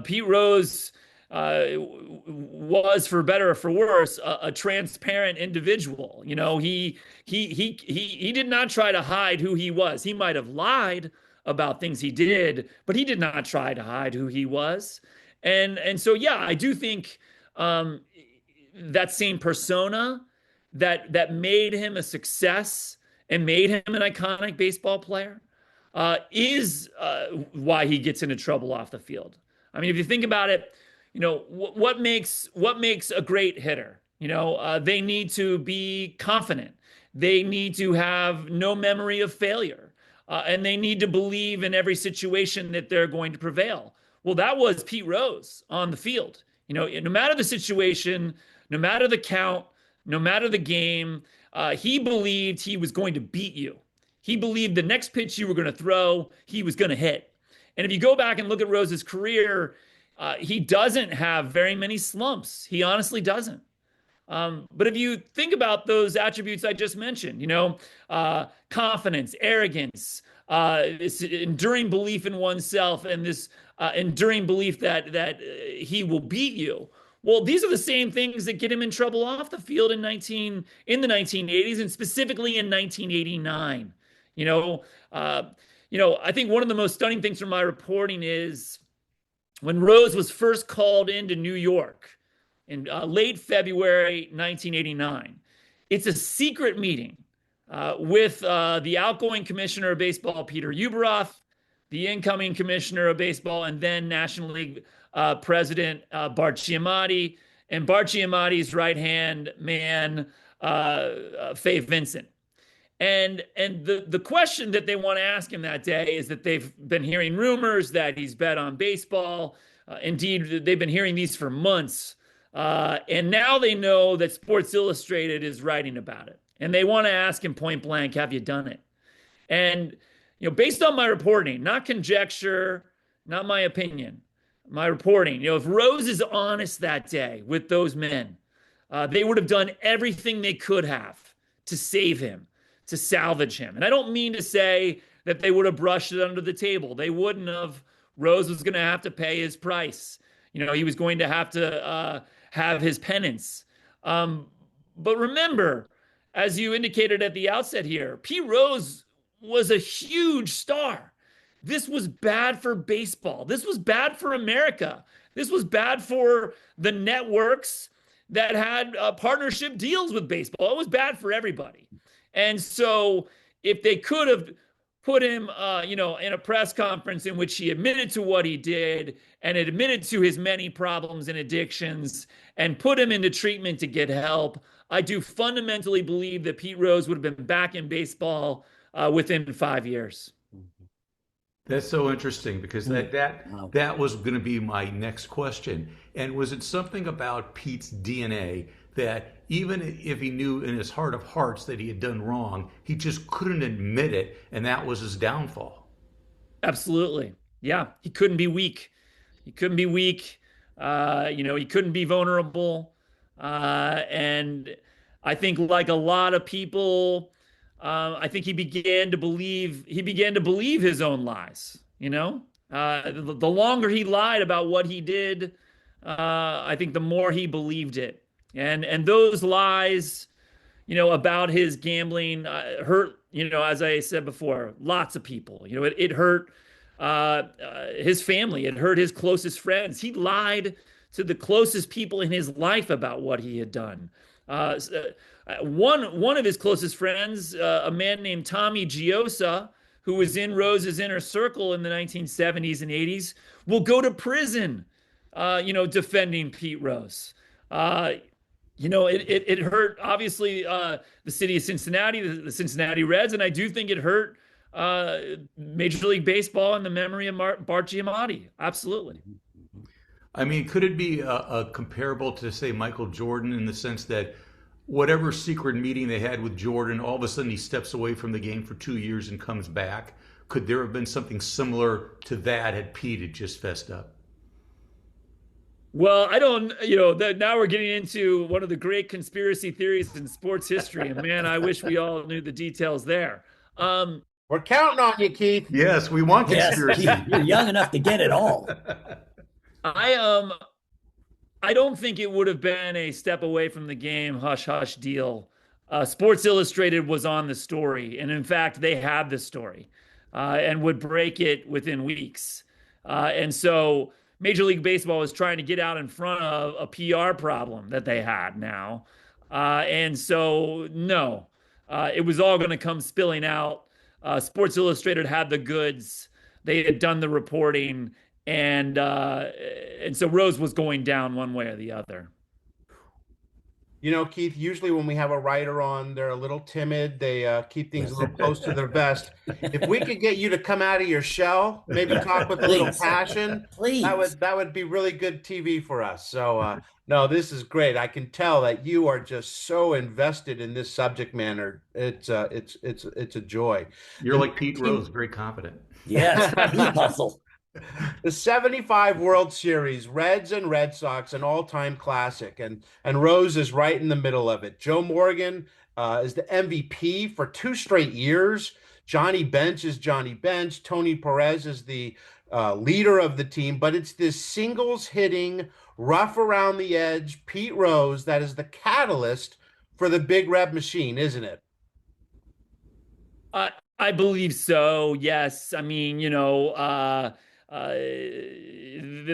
Pete Rose was, for better or for worse, a transparent individual. He did not try to hide who he was. He might have lied about things he did, but he did not try to hide who he was. And so, yeah, I do think that same persona that made him a success and made him an iconic baseball player is why he gets into trouble off the field. I mean, if you think about it, what makes a great hitter? They need to be confident. They need to have no memory of failure. And they need to believe in every situation that they're going to prevail. Well, that was Pete Rose on the field. No matter the situation, no matter the count, no matter the game, he believed he was going to beat you. He believed the next pitch you were going to throw, he was going to hit. And if you go back and look at Rose's career, he doesn't have very many slumps. He honestly doesn't. But if you think about those attributes I just mentioned, confidence, arrogance, this enduring belief in oneself, and this enduring belief that he will beat you. Well, these are the same things that get him in trouble off the field in the 1980s, and specifically in 1989. I think one of the most stunning things from my reporting is when Rose was first called into New York in late February 1989. It's a secret meeting with the outgoing commissioner of baseball, Peter Ueberroth, the incoming commissioner of baseball, and then National League president Bart Giamatti, and Bart Giamatti's right-hand man, Fay Vincent. And the question that they want to ask him that day is that they've been hearing rumors that he's bet on baseball. Indeed, they've been hearing these for months. And now they know that Sports Illustrated is writing about it. And they want to ask him point blank, have you done it? And, based on my reporting, not conjecture, not my opinion, my reporting, if Rose is honest that day with those men, they would have done everything they could have to save him, to salvage him. And I don't mean to say that they would have brushed it under the table. They wouldn't have. Rose was going to have to pay his price. He was going to have to have his penance. But remember, as you indicated at the outset here, Pete Rose was a huge star. This was bad for baseball. This was bad for America. This was bad for the networks that had partnership deals with baseball. It was bad for everybody. And so if they could have put him, in a press conference in which he admitted to what he did and admitted to his many problems and addictions and put him into treatment to get help, I do fundamentally believe that Pete Rose would have been back in baseball within 5 years. That's so interesting because that was going to be my next question. And was it something about Pete's DNA that even if he knew in his heart of hearts that he had done wrong, he just couldn't admit it, and that was his downfall? Absolutely. Yeah, he couldn't be weak. He couldn't be weak. He couldn't be vulnerable. And I think, like a lot of people, I think he began to believe his own lies. The longer he lied about what he did, I think the more he believed it. And those lies, about his gambling hurt, as I said before, lots of people. It hurt his family. It hurt his closest friends. He lied to the closest people in his life about what he had done. One of his closest friends, a man named Tommy Giosa, who was in Rose's inner circle in the 1970s and 80s, will go to prison, defending Pete Rose. It hurt, obviously, the city of Cincinnati, the Cincinnati Reds, and I do think it hurt Major League Baseball in the memory of Bart Giamatti. Absolutely. I mean, could it be a comparable to, say, Michael Jordan in the sense that whatever secret meeting they had with Jordan, all of a sudden he steps away from the game for 2 years and comes back? Could there have been something similar to that had Pete had just fessed up? Well, I don't, now we're getting into one of the great conspiracy theories in sports history. And man, I wish we all knew the details there. We're counting on you, Keith. Yes, we want conspiracy. Yes, you're young enough to get it all. I don't think it would have been a step away from the game, hush-hush deal. Sports Illustrated was on the story. And in fact, they had the story. and would break it within weeks. And so Major League Baseball was trying to get out in front of a PR problem that they had now. And so, no, it was all going to come spilling out. Sports Illustrated had the goods. They had done the reporting. And so Rose was going down one way or the other. You know, Keith, usually when we have a writer on, they're a little timid. They keep things a little close to their vest. If we could get you to come out of your shell, maybe talk with a little passion, Please. that would be really good TV for us. So, no, this is great. I can tell that you are just so invested in this subject matter. It's a joy. You're like Pete Rose, very confident. Yes, hustle. The 75 World Series, Reds and Red Sox, an all-time classic, and Rose is right in the middle of it. Joe Morgan is the MVP for 2 straight years. Johnny Bench is Johnny Bench. Tony Perez is the leader of the team, but it's this singles hitting, rough around the edge Pete Rose that is the catalyst for the Big Red Machine, isn't it? I believe so. Yes. I mean,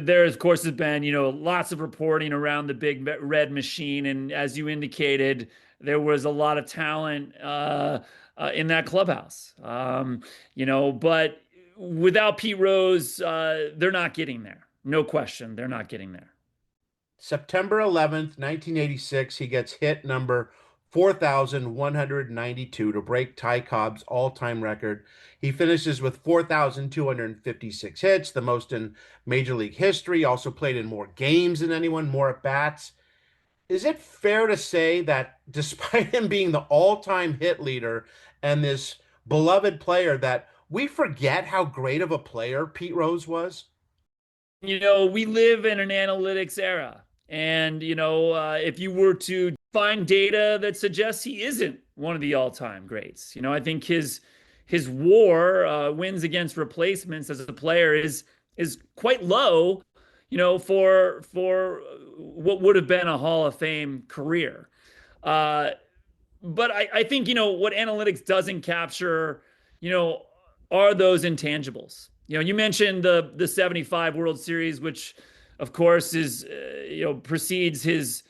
there, of course, has been, lots of reporting around the Big Red Machine. And as you indicated, there was a lot of talent in that clubhouse, but without Pete Rose, they're not getting there. No question. They're not getting there. September 11th, 1986, he gets hit number 4,192 to break Ty Cobb's all-time record. He finishes with 4,256 hits, the most in Major League history. Also played in more games than anyone, more at-bats. Is it fair to say that despite him being the all-time hit leader and this beloved player, that we forget how great of a player Pete Rose was? We live in an analytics era. And, if you were to find data that suggests he isn't one of the all-time greats, I think his WAR, wins against replacements as a player, is quite low, for what would have been a Hall of Fame career. But I think, what analytics doesn't capture, are those intangibles. You mentioned the 75 World Series, which of course is, precedes his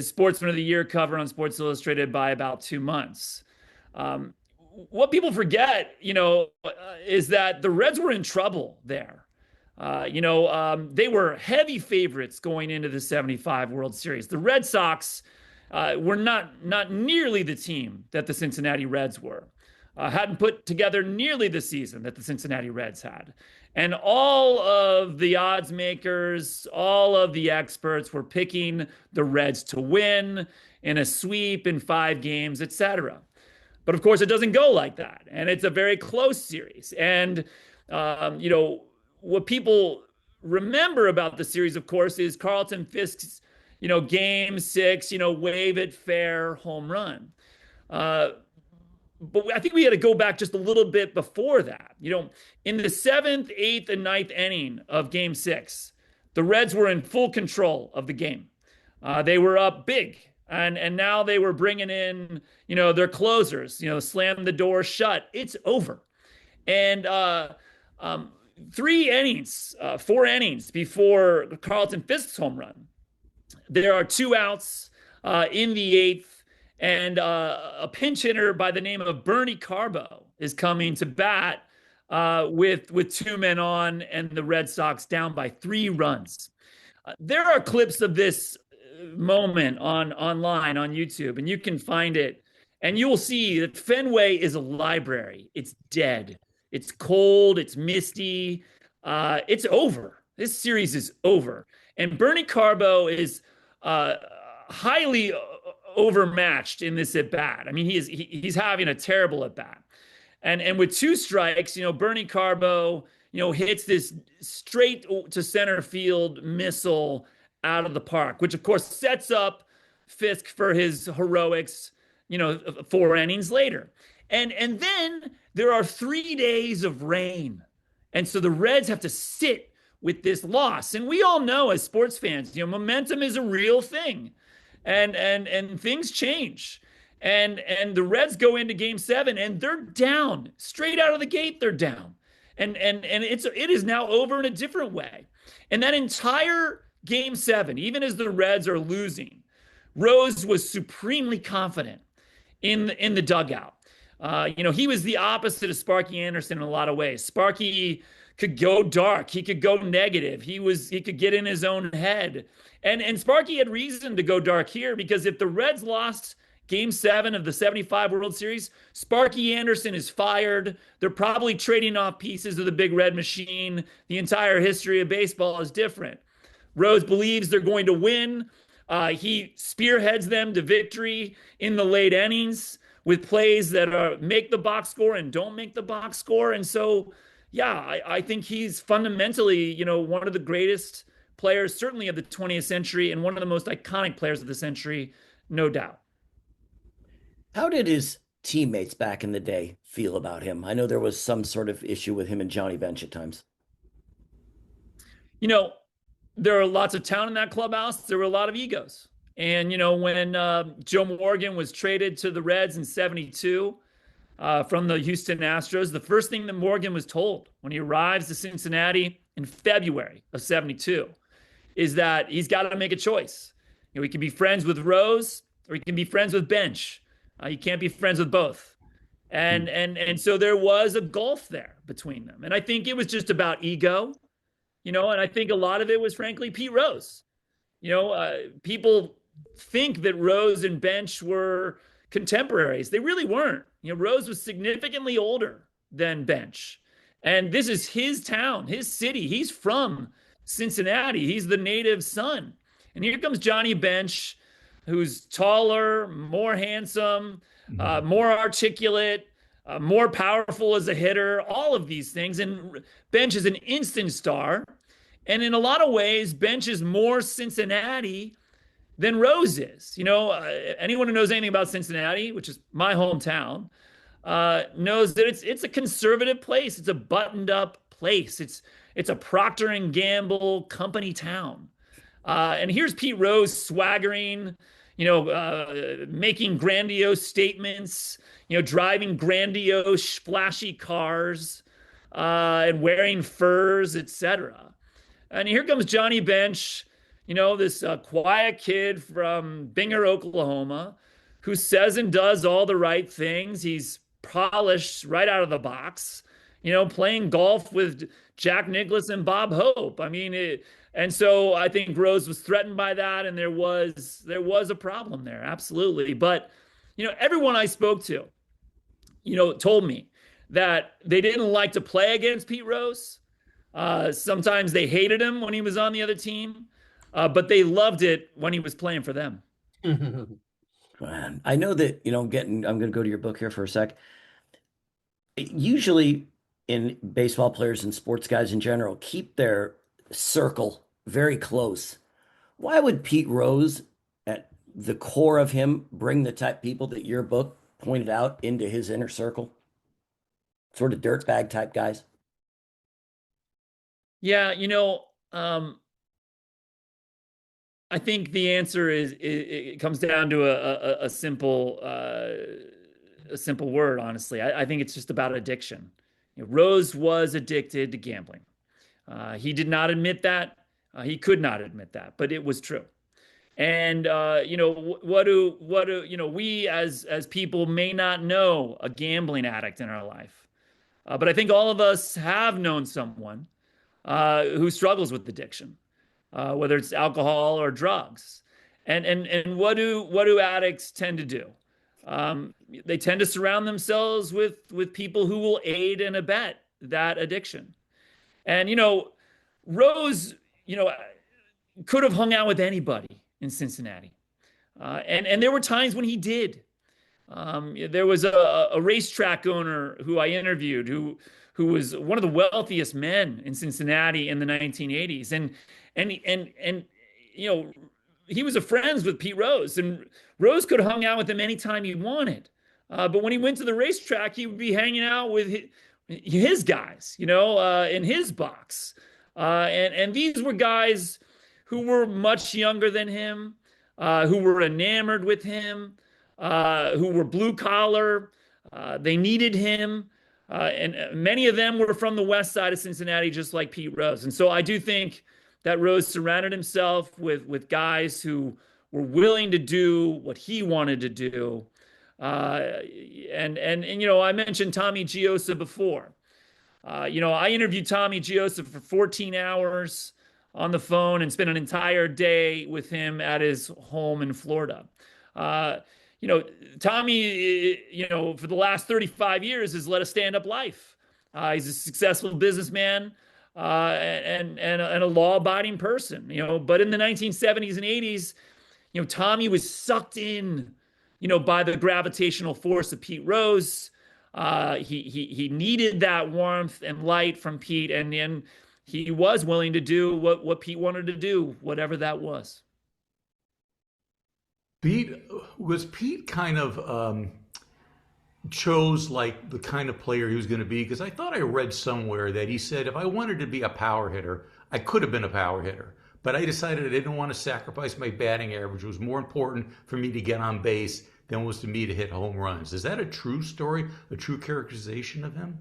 Sportsman of the Year cover on Sports Illustrated by about 2 months. What people forget, is that the Reds were in trouble there. They were heavy favorites going into the 75 World Series. The Red Sox were not nearly the team that the Cincinnati Reds were. Hadn't put together nearly the season that the Cincinnati Reds had. And all of the odds makers, all of the experts were picking the Reds to win in a sweep in 5 games, etc. But of course, it doesn't go like that. And it's a very close series. And, what people remember about the series, of course, is Carlton Fisk's, game 6, wave it fair home run. But I think we had to go back just a little bit before that. In the 7th, 8th, and 9th inning of Game 6, the Reds were in full control of the game. They were up big, and now they were bringing in, their closers, slam the door shut. It's over. And 3 innings, 4 innings before Carlton Fisk's home run, there are 2 outs in the 8th. And a pinch hitter by the name of Bernie Carbo is coming to bat with 2 men on, and the Red Sox down by 3 runs. There are clips of this moment online on YouTube, and you can find it. And you will see that Fenway is a library. It's dead. It's cold. It's misty. It's over. This series is over. And Bernie Carbo is highly overmatched in this at bat. I mean, he's having a terrible at bat, and with 2 strikes, Bernie Carbo, hits this straight to center field missile out of the park, which of course sets up Fisk for his heroics, 4 innings later, and then there are 3 days of rain, and so the Reds have to sit with this loss, and we all know as sports fans, momentum is a real thing. And things change. And the Reds go into Game 7 and they're down straight out of the gate. They're down, and it is now over in a different way. And that entire Game 7, even as the Reds are losing, Rose was supremely confident in the dugout. He was the opposite of Sparky Anderson in a lot of ways. Sparky could go dark. He could go negative. He could get in his own head. And Sparky had reason to go dark here, because if the Reds lost Game 7 of the 75 World Series, Sparky Anderson is fired. They're probably trading off pieces of the Big Red Machine. The entire history of baseball is different. Rose believes they're going to win. He spearheads them to victory in the late innings with plays that make the box score and don't make the box score. And so, yeah, I think he's fundamentally, one of the greatest players, certainly of the 20th century, and one of the most iconic players of the century, no doubt. How did his teammates back in the day feel about him? I know there was some sort of issue with him and Johnny Bench at times. There are lots of talent in that clubhouse. There were a lot of egos. And, when Joe Morgan was traded to the Reds in 72 from the Houston Astros, the first thing that Morgan was told when he arrives to Cincinnati in February of 72 is that he's got to make a choice. He can be friends with Rose or he can be friends with Bench. You can't be friends with both. And so there was a gulf there between them. And I think it was just about ego, and I think a lot of it was, frankly, Pete Rose. People think that Rose and Bench were contemporaries. They really weren't. Rose was significantly older than Bench. And this is his town, his city. He's from Cincinnati. He's the native son. And here comes Johnny Bench, who's taller, more handsome, more articulate, more powerful as a hitter, all of these things. And Bench is an instant star. And in a lot of ways, Bench is more Cincinnati than Rose is. Anyone who knows anything about Cincinnati, which is my hometown, knows that it's a conservative place. It's a buttoned up place. It's a Procter and Gamble company town. And here's Pete Rose swaggering, making grandiose statements, driving grandiose, flashy cars, and wearing furs, etc. And here comes Johnny Bench, this quiet kid from Binger, Oklahoma, who says and does all the right things. He's polished right out of the box, playing golf with Jack Nicklaus and Bob Hope. And so I think Rose was threatened by that, and there was a problem there, absolutely. But everyone I spoke to, told me that they didn't like to play against Pete Rose. Sometimes they hated him when he was on the other team, but they loved it when he was playing for them. Man, I know that, I'm going to go to your book here for a sec. Usually in baseball players and sports guys in general, keep their circle very close. Why would Pete Rose, at the core of him, bring the type people that your book pointed out into his inner circle? Sort of dirtbag type guys. Yeah, I think the answer is it comes down to a simple word. Honestly, I think it's just about addiction. Rose was addicted to gambling. He did not admit that. He could not admit that, but it was true. And what do we as people may not know a gambling addict in our life, but I think all of us have known someone who struggles with addiction, whether it's alcohol or drugs. And what do addicts tend to do? They tend to surround themselves with people who will aid and abet that addiction. And Rose, could have hung out with anybody in Cincinnati, and there were times when he did. There was a racetrack owner who I interviewed who was one of the wealthiest men in Cincinnati in the 1980s. And he was friends with Pete Rose, and Rose could have hung out with him anytime he wanted. But when he went to the racetrack, he would be hanging out with his guys, in his box. And these were guys who were much younger than him, who were enamored with him, who were blue collar. They needed him. And many of them were from the west side of Cincinnati, just like Pete Rose. And so I do think that Rose surrounded himself with guys who were willing to do what he wanted to do. And I mentioned Tommy Giosa before. I interviewed Tommy Giosa for 14 hours on the phone and spent an entire day with him at his home in Florida. Tommy, for the last 35 years has led a stand-up life. He's a successful businessman and a law-abiding person. But in the 1970s and 80s, Tommy was sucked in, by the gravitational force of Pete Rose. He needed that warmth and light from Pete, and then he was willing to do what Pete wanted to do, whatever that was. Pete kind of chose like the kind of player he was going to be? Because I thought I read somewhere that he said, if I wanted to be a power hitter, I could have been a power hitter. But I decided I didn't want to sacrifice my batting average. It was more important for me to get on base than it was to me to hit home runs. Is that a true story, a true characterization of him?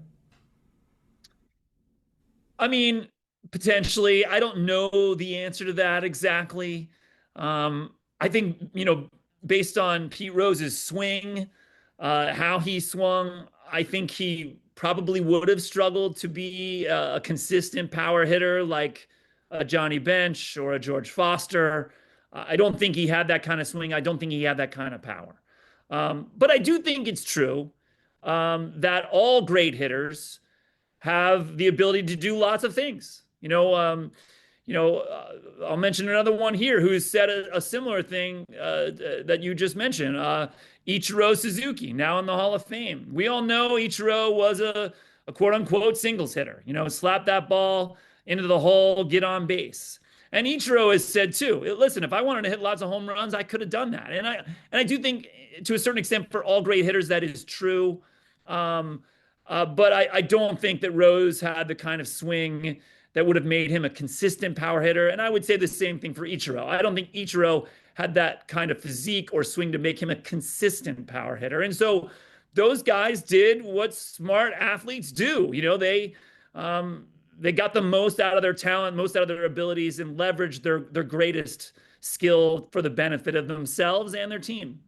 I mean, potentially. I don't know the answer to that exactly. I think, based on Pete Rose's swing, how he swung, I think he probably would have struggled to be a consistent power hitter like a Johnny Bench or a George Foster. I don't think he had that kind of swing. I don't think he had that kind of power. But I do think it's true that all great hitters have the ability to do lots of things. I'll mention another one here who's said a similar thing that you just mentioned. Ichiro Suzuki, now in the Hall of Fame. We all know Ichiro was a quote unquote singles hitter. Slap that ball into the hole, get on base. And Ichiro has said too, listen, if I wanted to hit lots of home runs, I could have done that. And I do think to a certain extent for all great hitters, that is true. But I don't think that Rose had the kind of swing that would have made him a consistent power hitter. And I would say the same thing for Ichiro. I don't think Ichiro had that kind of physique or swing to make him a consistent power hitter. And so those guys did what smart athletes do. They got the most out of their talent, most out of their abilities, and leveraged their greatest skill for the benefit of themselves and their team.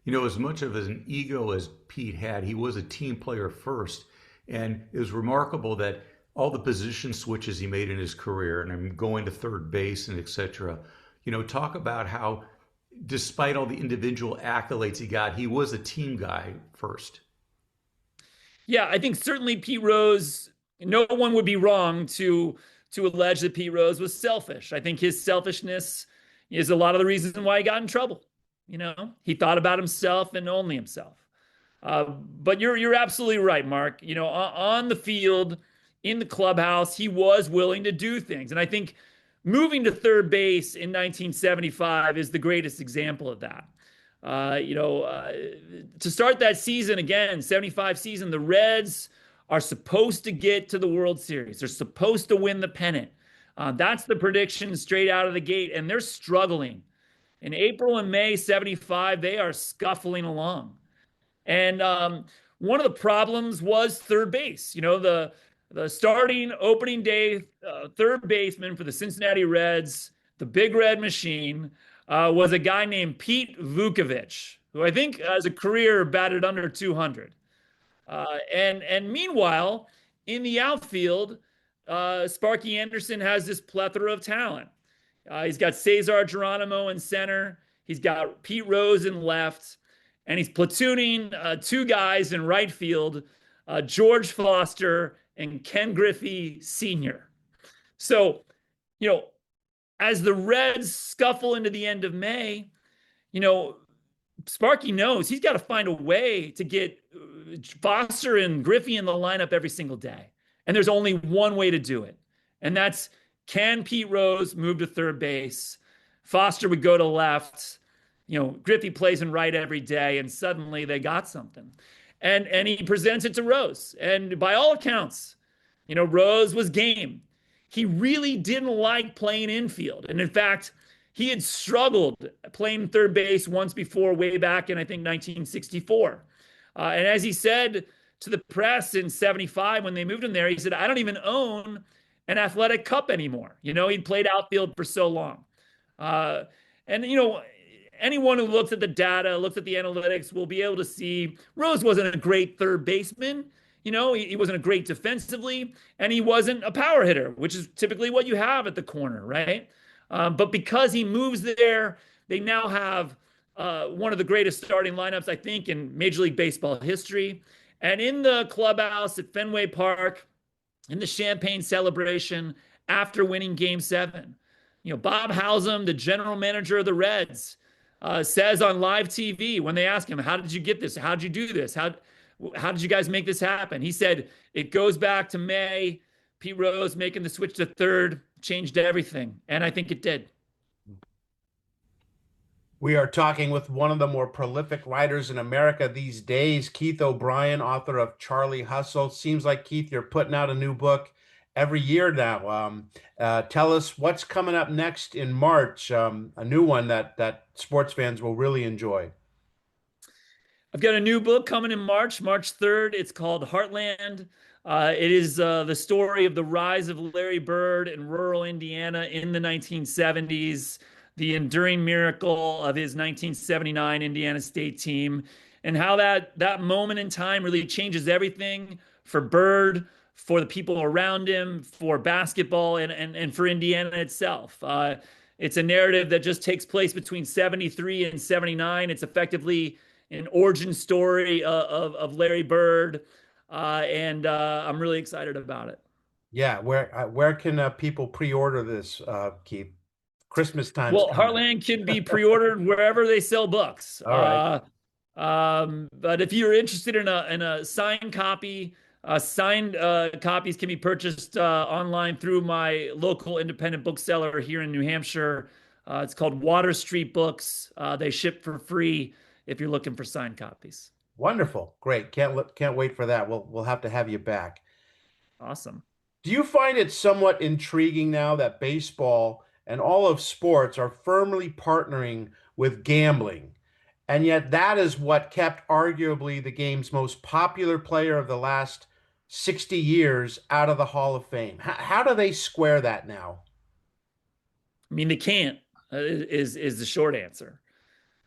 As much of an ego as Pete had, he was a team player first. And it was remarkable that all the position switches he made in his career, and I'm going to third base and et cetera, talk about how despite all the individual accolades he got, he was a team guy first. Yeah, I think certainly Pete Rose, no one would be wrong to allege that Pete Rose was selfish. I think his selfishness is a lot of the reason why he got in trouble. He thought about himself and only himself. But you're absolutely right, Mark. On the field, in the clubhouse, he was willing to do things. And I think moving to third base in 1975 is the greatest example of that. To start that season again, 75 season, the Reds are supposed to get to the World Series. They're supposed to win the pennant. That's the prediction straight out of the gate, and they're struggling. In April and May 75, they are scuffling along. And one of the problems was third base. The starting opening day third baseman for the Cincinnati Reds, the Big Red Machine, was a guy named Pete Vukovich, who I think as a career batted under 200. And meanwhile, in the outfield, Sparky Anderson has this plethora of talent. He's got Cesar Geronimo in center. He's got Pete Rose in left. And he's platooning two guys in right field, George Foster and Ken Griffey Sr. So, as the Reds scuffle into the end of May, Sparky knows he's got to find a way to get Foster and Griffey in the lineup every single day. And there's only one way to do it. And that's, can Pete Rose move to third base? Foster would go to left. Griffey plays in right every day, and suddenly they got something. And he presents it to Rose. And by all accounts, Rose was game. He really didn't like playing infield. And in fact, He had struggled playing third base once before, way back in, I think, 1964. And as he said to the press in 75 when they moved him there, he said, I don't even own an athletic cup anymore. He'd played outfield for so long. And anyone who looks at the data, looks at the analytics, will be able to see Rose wasn't a great third baseman. He wasn't a great defensively, and he wasn't a power hitter, which is typically what you have at the corner, right? But because he moves there, they now have one of the greatest starting lineups, I think, in Major League Baseball history. And in the clubhouse at Fenway Park, in the champagne celebration after winning Game 7, Bob Howsam, the general manager of the Reds, says on live TV when they ask him, how did you get this? How did you do this? How did you guys make this happen? He said, it goes back to May. Pete Rose making the switch to third changed everything. And I think it did. We are talking with one of the more prolific writers in America these days, Keith O'Brien, author of Charlie Hustle. Seems like, Keith, you're putting out a new book every year now. Tell us what's coming up next in March, a new one that sports fans will really enjoy. I've got a new book coming in March 3rd. It's called Heartland. It is the story of the rise of Larry Bird in rural Indiana in the 1970s, the enduring miracle of his 1979 Indiana State team, and how that moment in time really changes everything for Bird, for the people around him, for basketball, and for Indiana itself. It's a narrative that just takes place between 73 and 79. It's effectively an origin story of Larry Bird, and I'm really excited about it. Yeah, where can people pre-order this, Keith? Christmas time. Well, Heartland can be pre-ordered wherever they sell books. All right. But if you're interested in a signed copy, signed copies can be purchased online through my local independent bookseller here in New Hampshire. It's called Water Street Books. They ship for free if you're looking for signed copies. Wonderful. Great. Can't wait for that. We'll have to have you back. Awesome. Do you find it somewhat intriguing now that baseball and all of sports are firmly partnering with gambling, and yet that is what kept arguably the game's most popular player of the last 60 years out of the Hall of Fame? How do they square that now? I mean, they can't, is the short answer.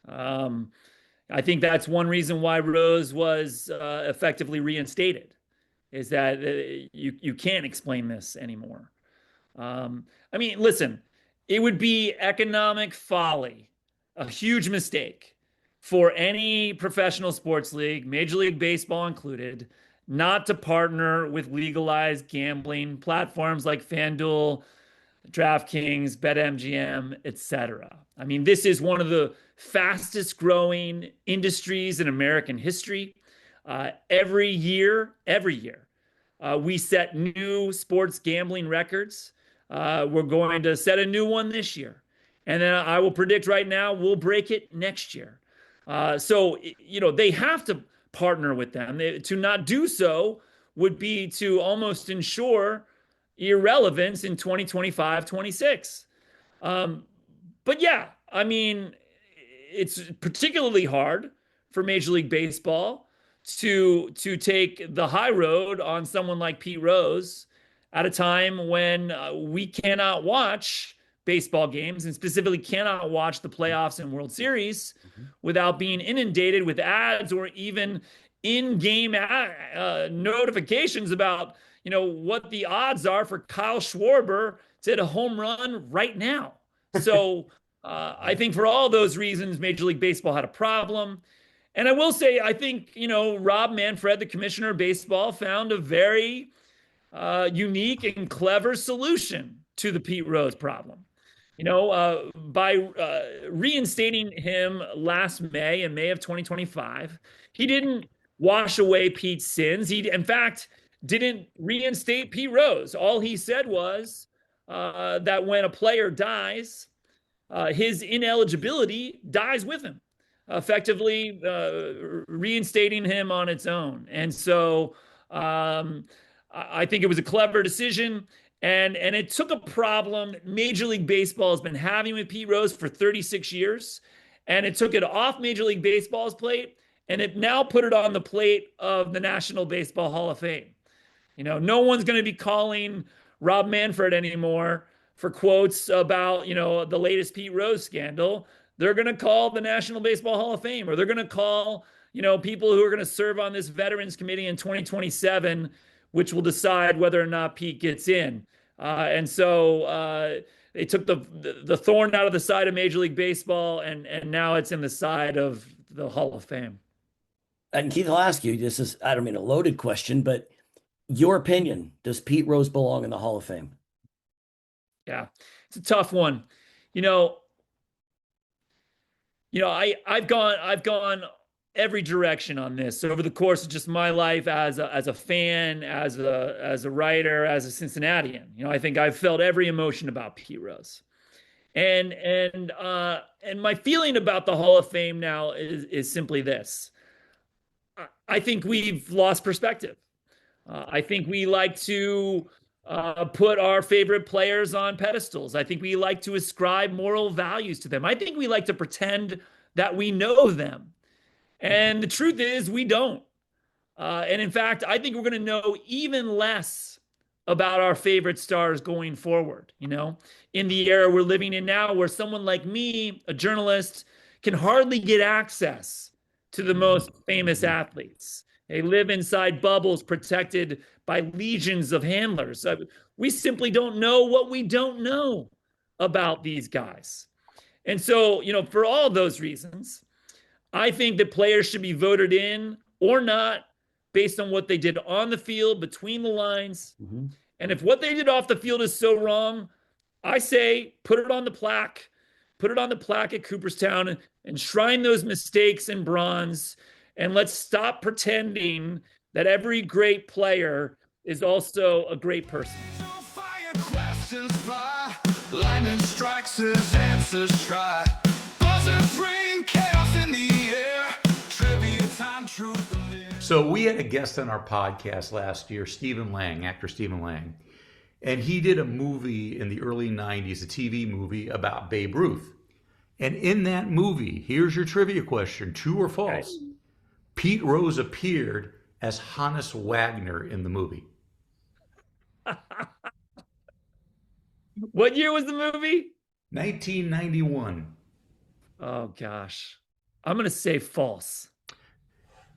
I think that's one reason why Rose was effectively reinstated, is that you can't explain this anymore. I mean, listen, it would be economic folly, a huge mistake for any professional sports league, Major League Baseball included, not to partner with legalized gambling platforms like FanDuel, DraftKings, BetMGM, etc. I mean, this is one of the fastest growing industries in American history. Every year, we set new sports gambling records. We're going to set a new one this year. And then I will predict right now, we'll break it next year. So, they have to partner with them. To not do so would be to almost ensure irrelevance in 2025, 26. But yeah, I mean, it's particularly hard for Major League Baseball to take the high road on someone like Pete Rose at a time when we cannot watch baseball games, and specifically cannot watch the playoffs and World Series without being inundated with ads or even in-game notifications about, what the odds are for Kyle Schwarber to hit a home run right now. So I think for all those reasons, Major League Baseball had a problem. And I will say, I think, Rob Manfred, the commissioner of baseball, found a very unique and clever solution to the Pete Rose problem. By reinstating him last May, in May of 2025, he didn't wash away Pete's sins. He, in fact, didn't reinstate Pete Rose. All he said was that when a player dies, his ineligibility dies with him, effectively reinstating him on its own. And so I think it was a clever decision. And it took a problem that Major League Baseball has been having with Pete Rose for 36 years. And it took it off Major League Baseball's plate, and it now put it on the plate of the National Baseball Hall of Fame. No one's going to be calling Rob Manfred anymore for quotes about, the latest Pete Rose scandal. They're going to call the National Baseball Hall of Fame, or they're going to call, people who are going to serve on this Veterans Committee in 2027, which will decide whether or not Pete gets in. And so they took the thorn out of the side of Major League Baseball, and now it's in the side of the Hall of Fame. And Keith, I'll ask you, this is, I don't mean a loaded question, but your opinion, does Pete Rose belong in the Hall of Fame? Yeah, it's a tough one. I've gone every direction on this over the course of just my life as a fan, as a writer, as a Cincinnatian. I think I've felt every emotion about Pete Rose. And my feeling about the Hall of Fame now is simply this. I think we've lost perspective. I think we like to put our favorite players on pedestals. I think we like to ascribe moral values to them. I think we like to pretend that we know them. And the truth is, we don't. And in fact, I think we're going to know even less about our favorite stars going forward, in the era we're living in now, where someone like me, a journalist, can hardly get access to the most famous athletes. They live inside bubbles protected by legions of handlers. We simply don't know what we don't know about these guys. And so, for all those reasons, I think that players should be voted in or not based on what they did on the field, between the lines. Mm-hmm. And if what they did off the field is so wrong, I say put it on the plaque. Put it on the plaque at Cooperstown and shrine those mistakes in bronze. And let's stop pretending that every great player is also a great person. Lightning strikes as answers try. Buzzers bring chaos in the air. Trivia time, truth. So we had a guest on our podcast last year, Stephen Lang, actor Stephen Lang. And he did a movie in the early 90s, a TV movie about Babe Ruth. And in that movie, here's your trivia question, true or false? Okay. Pete Rose appeared as Hannes Wagner in the movie. What year was the movie? 1991. Oh, gosh. I'm going to say false.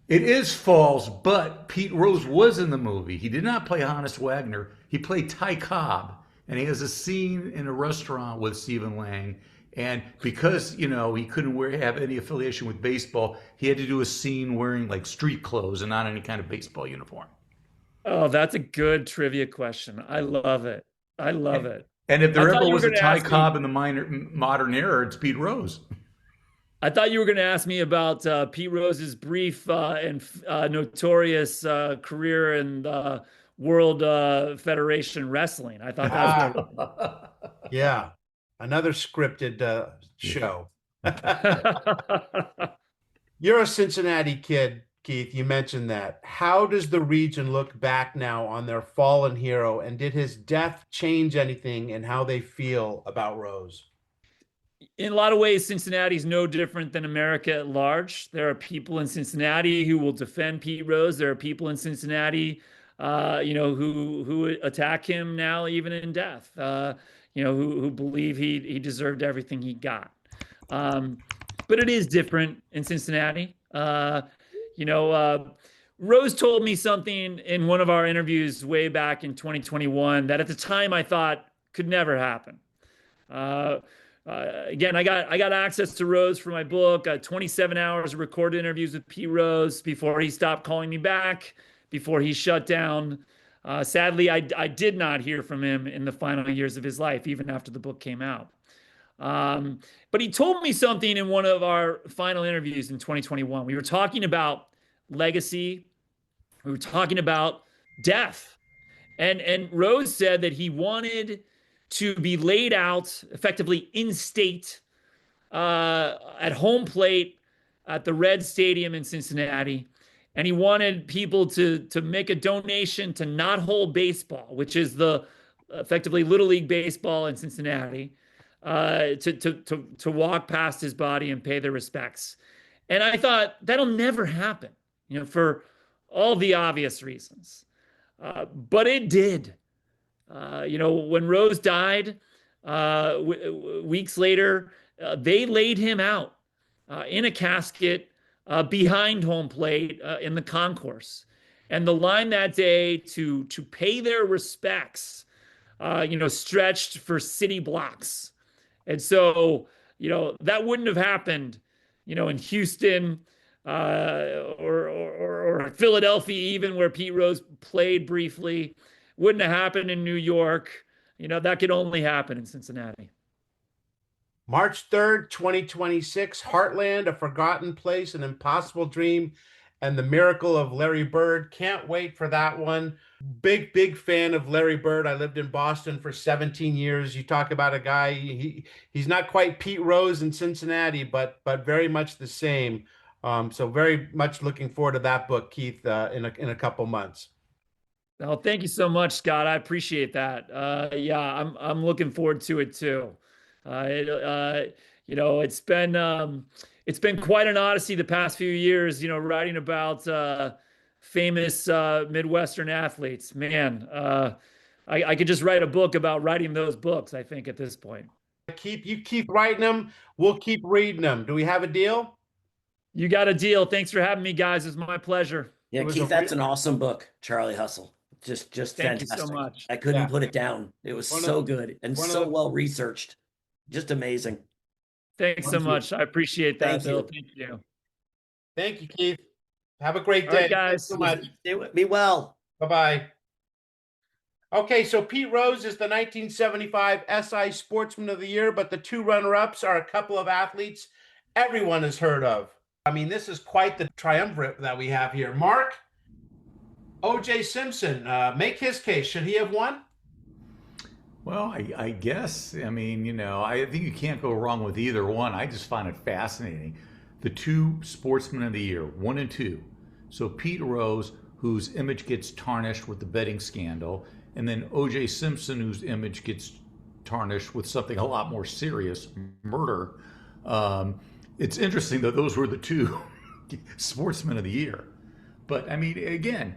It is false, but Pete Rose was in the movie. He did not play Hannes Wagner. He played Ty Cobb, and he has a scene in a restaurant with Stephen Lang. And because, he couldn't have any affiliation with baseball, he had to do a scene wearing like street clothes and not any kind of baseball uniform. Oh, that's a good trivia question. I love it. I love it. And if there ever was a Ty Cobb in the modern era, it's Pete Rose. I thought you were going to ask me about Pete Rose's brief and notorious career in World Federation Wrestling. I thought that was Yeah, another scripted show. You're a Cincinnati kid, Keith. You mentioned that. How does the region look back now on their fallen hero, and did his death change anything in how they feel about Rose? In a lot of ways, Cincinnati is no different than America at large. There are people in Cincinnati who will defend Pete Rose. There are people in Cincinnati, who attack him now, even in death. Who believe he deserved everything he got. But it is different in Cincinnati. Rose told me something in one of our interviews way back in 2021 that at the time I thought could never happen. Again, I got access to Rose for my book. 27 hours of recorded interviews with Pete Rose before he stopped calling me back, before he shut down. Sadly, I did not hear from him in the final years of his life, even after the book came out. But he told me something in one of our final interviews in 2021. We were talking about legacy. We were talking about death. And Rose said that he wanted to be laid out effectively in state at home plate at the Red Stadium in Cincinnati. And he wanted people to make a donation to Not Whole Baseball, which is the effectively Little League baseball in Cincinnati, to walk past his body and pay their respects. And I thought that'll never happen, for all the obvious reasons. But it did. When Rose died, weeks later, they laid him out in a casket behind home plate in the concourse. And the line that day to pay their respects, stretched for city blocks. And so, that wouldn't have happened, in Houston or Philadelphia, even where Pete Rose played briefly. Wouldn't have happened in New York. That could only happen in Cincinnati. March 3rd, 2026, Heartland, A Forgotten Place, An Impossible Dream, and The Miracle of Larry Bird. Can't wait for that one. Big fan of Larry Bird. I lived in Boston for 17 years. You talk about a guy, he's not quite Pete Rose in Cincinnati, but very much the same. So very much looking forward to that book, Keith, in a couple months. Oh, thank you so much, Scott. I appreciate that. Yeah, I'm looking forward to it too. It's been quite an odyssey the past few years, writing about famous Midwestern athletes. Man, I could just write a book about writing those books, I think, at this point. You keep writing them. We'll keep reading them. Do we have a deal? You got a deal. Thanks for having me, guys. It's my pleasure. Yeah, Keith, that's an awesome book, Charlie Hustle. Just Thank fantastic. you so much. I couldn't put it down. It was so good and so well researched. Just amazing. Thanks so much. I appreciate that, Bill. Thank you. Thank you, Keith. Have a great day. All right, guys. Thanks so much. Be well. Bye-bye. Okay, so Pete Rose is the 1975 SI Sportsman of the Year, but the two runner-ups are a couple of athletes everyone has heard of. I mean, this is quite the triumvirate that we have here. Mark, O.J. Simpson, make his case. Should he have won? Well, I guess. I mean, I think you can't go wrong with either one. I just find it fascinating. The two Sportsmen of the Year, 1 and 2. So Pete Rose, whose image gets tarnished with the betting scandal, and then O.J. Simpson, whose image gets tarnished with something a lot more serious, murder. It's interesting that those were the two Sportsmen of the Year. But, I mean, again,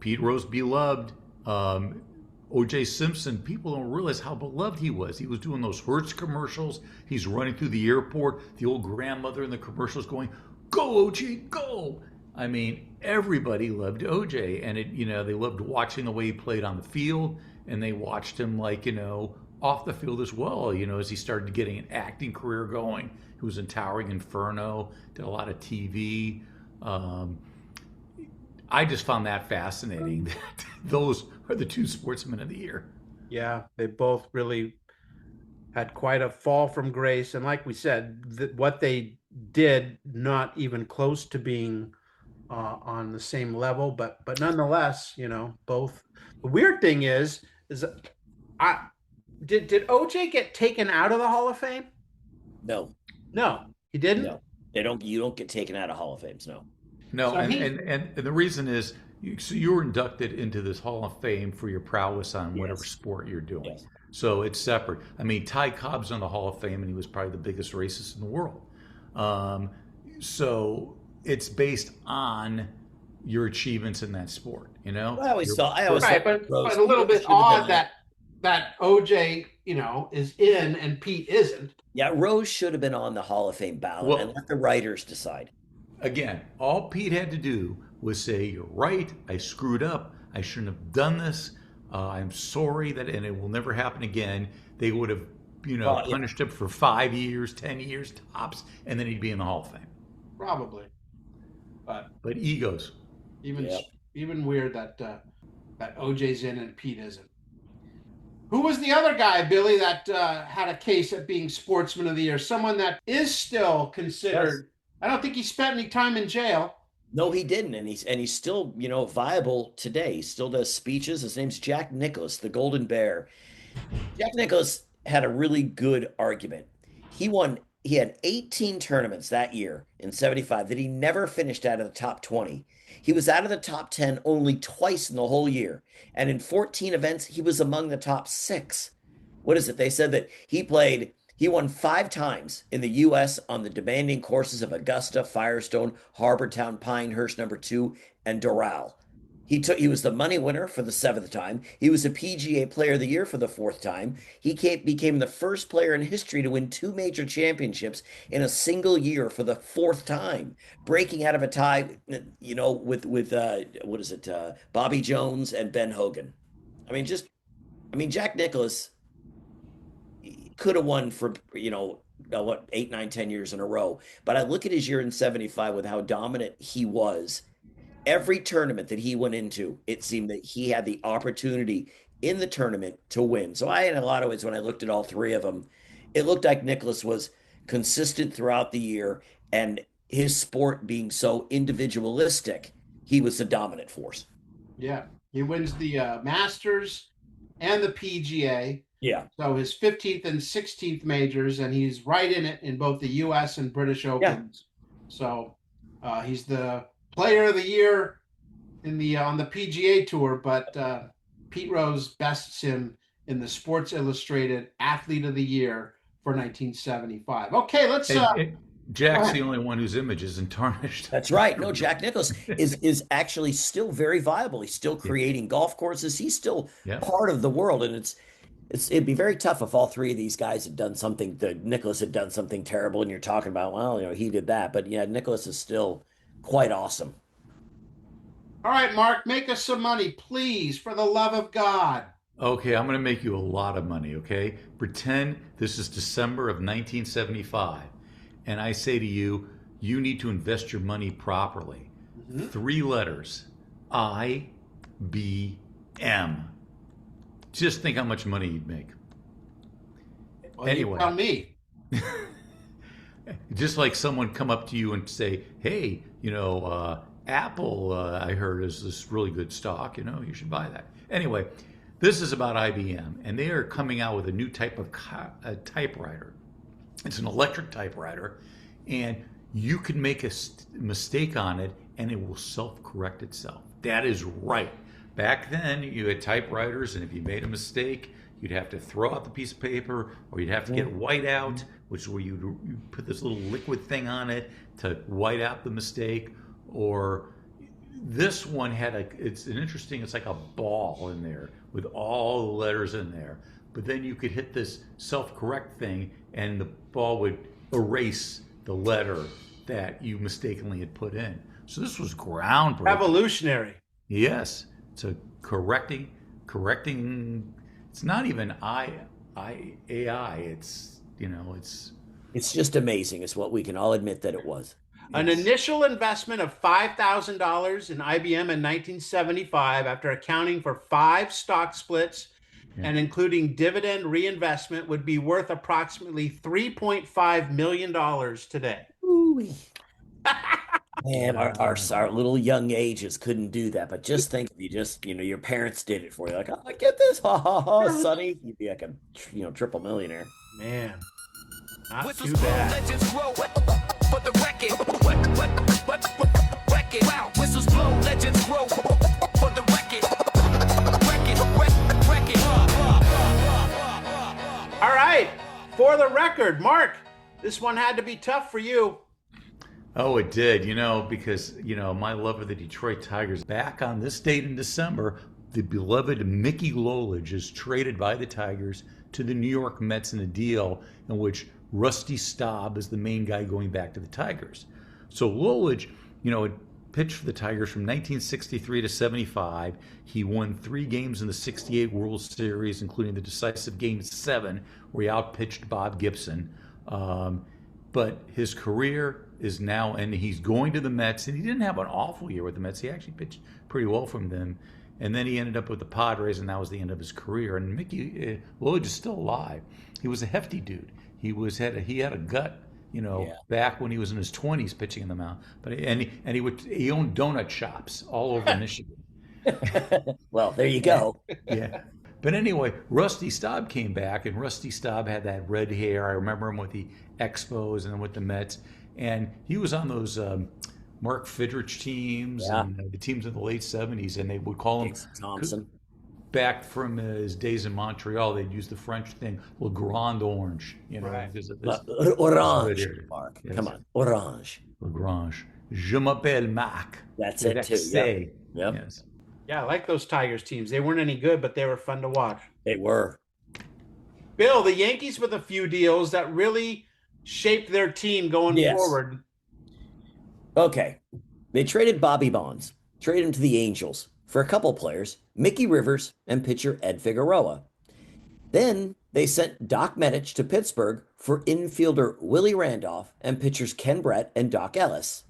Pete Rose beloved. O.J. Simpson, people don't realize how beloved he was. He was doing those Hertz commercials. He's running through the airport. The old grandmother in the commercials going, "Go, O.J., go!" I mean, everybody loved O.J. And they loved watching the way he played on the field, and they watched him off the field as well. As he started getting an acting career going, he was in Towering Inferno, did a lot of TV. I just found that fascinating that those are the two Sportsmen of the Year. Yeah, they both really had quite a fall from grace. And like we said, what they did, not even close to being on the same level, but nonetheless, both. The weird thing is did OJ get taken out of the Hall of Fame? No, he didn't. No, you don't get taken out of Hall of Fames. No. No, So and the reason is, you were inducted into this Hall of Fame for your prowess on whatever sport you're doing. Yes. So it's separate. I mean, Ty Cobb's on the Hall of Fame, and he was probably the biggest racist in the world. So it's based on your achievements in that sport. I always thought but Rose, a little bit should have odd been that OJ, is in and Pete isn't. Yeah, Rose should have been on the Hall of Fame ballot and let the writers decide. Again, all Pete had to do was say, "You're right. I screwed up. I shouldn't have done this. I'm sorry and it will never happen again." They would have, punished him for 5 years, 10 years tops, and then he'd be in the Hall of Fame. Probably. But egos. Even weird that OJ's in and Pete isn't. Who was the other guy, Billy, that had a case at being Sportsman of the Year? Someone that is still considered. Yes. I don't think he spent any time in jail. No, he didn't, and he's still viable today. He still does speeches. His name's Jack Nicklaus, the Golden Bear. Jack Nicklaus had a really good argument. He won had 18 tournaments that year in 75 that he never finished out of the top 20. He was out of the top 10 only twice in the whole year. And in 14 events, he was among the top 6. What is it? They said that he won 5 times in the U.S. on the demanding courses of Augusta, Firestone, Harbortown, Pinehurst number 2, and Doral. He was the money winner for the 7th time. He was a PGA Player of the Year for the 4th time. He became the first player in history to win 2 major championships in a single year for the 4th time, breaking out of a tie, with what is it, Bobby Jones and Ben Hogan. Jack Nicklaus could have won for 8, 9, 10 years in a row. But I look at his year in 75 with how dominant he was. Every tournament that he went into, it seemed that he had the opportunity in the tournament to win. So in a lot of ways, when I looked at all 3 of them, it looked like Nicklaus was consistent throughout the year, and his sport being so individualistic, he was the dominant force. Yeah, he wins the Masters and the PGA. Yeah. So his 15th and 16th majors, and he's right in it in both the U.S. and British Opens. Yeah. So he's the Player of the Year on the PGA Tour, but Pete Rose bests him in the Sports Illustrated Athlete of the Year for 1975. Okay, let's. Jack's the only one whose image isn't tarnished. That's right. No, Jack Nicklaus is actually still very viable. He's still creating golf courses. He's still part of the world, and it'd be very tough if all 3 of these guys had done something. Nicklaus had done something terrible, and you're talking about, well, he did that, but yeah, Nicklaus is still quite awesome. All right, Mark, make us some money, please, for the love of God. Okay, I'm going to make you a lot of money, okay? Pretend this is December of 1975, and I say to you, you need to invest your money properly. 3 letters, IBM. Just think how much money you'd make. Well, anyway. You tell me. Just like someone come up to you and say, hey, Apple, I heard is this really good stock, you should buy that. Anyway, this is about IBM, and they are coming out with a new type of typewriter. It's an electric typewriter, and you can make a mistake on it, and it will self-correct itself. That is right. Back then, you had typewriters, and if you made a mistake, you'd have to throw out the piece of paper, or you'd have to get white out, which is where you put this little liquid thing on it to white out the mistake. Or this one it's like a ball in there with all the letters in there. But then you could hit this self-correct thing, and the ball would erase the letter that you mistakenly had put in. So this was groundbreaking. Revolutionary. Yes. So correcting. It's not even AI. It's just amazing. It's what we can all admit that it was. An initial investment of $5,000 in IBM in 1975, after accounting for 5 stock splits and including dividend reinvestment, would be worth approximately $3.5 million today. Ooh. Man, our little young ages couldn't do that. But just think if you your parents did it for you. Like, oh, get this, ha ha ha, sonny. You'd be like a triple millionaire. Man, not too bad. For the record, wow, whistles blow, legends grow. For the record, All right, for the record, Mark, this one had to be tough for you. Oh, it did, because, my love of the Detroit Tigers. Back on this date in December, the beloved Mickey Lolich is traded by the Tigers to the New York Mets in a deal in which Rusty Staub is the main guy going back to the Tigers. So Lolich, had pitched for the Tigers from 1963 to 75. He won 3 games in the 68 World Series, including the decisive Game 7, where he outpitched Bob Gibson. But his career is now, and he's going to the Mets, and he didn't have an awful year with the Mets. He actually pitched pretty well from them. And then he ended up with the Padres, and that was the end of his career. And Mickey Lolich is still alive. He was a hefty dude. He had a gut, back when he was in his 20s pitching in the mound. But he owned donut shops all over Michigan. Well, there you go. Yeah. But anyway, Rusty Staub came back, and Rusty Staub had that red hair. I remember him with the Expos and then with the Mets. And he was on those Mark Fidrich teams and the teams in the late 70s, and they would call him Thompson. Back from his days in Montreal, they'd use the French thing, Le Grand Orange. Right. Orange, Mark. Yes. Come on, Orange. Le Grand. Je m'appelle Mac. That's it too. Yep. Yes. Yeah, I like those Tigers teams. They weren't any good, but they were fun to watch. They were. Bill, the Yankees with a few deals that really shaped their team going forward. Okay. They traded Bobby Bonds, traded him to the Angels for a couple players, Mickey Rivers and pitcher Ed Figueroa. Then they sent Doc Medich to Pittsburgh for infielder Willie Randolph and pitchers Ken Brett and Doc Ellis.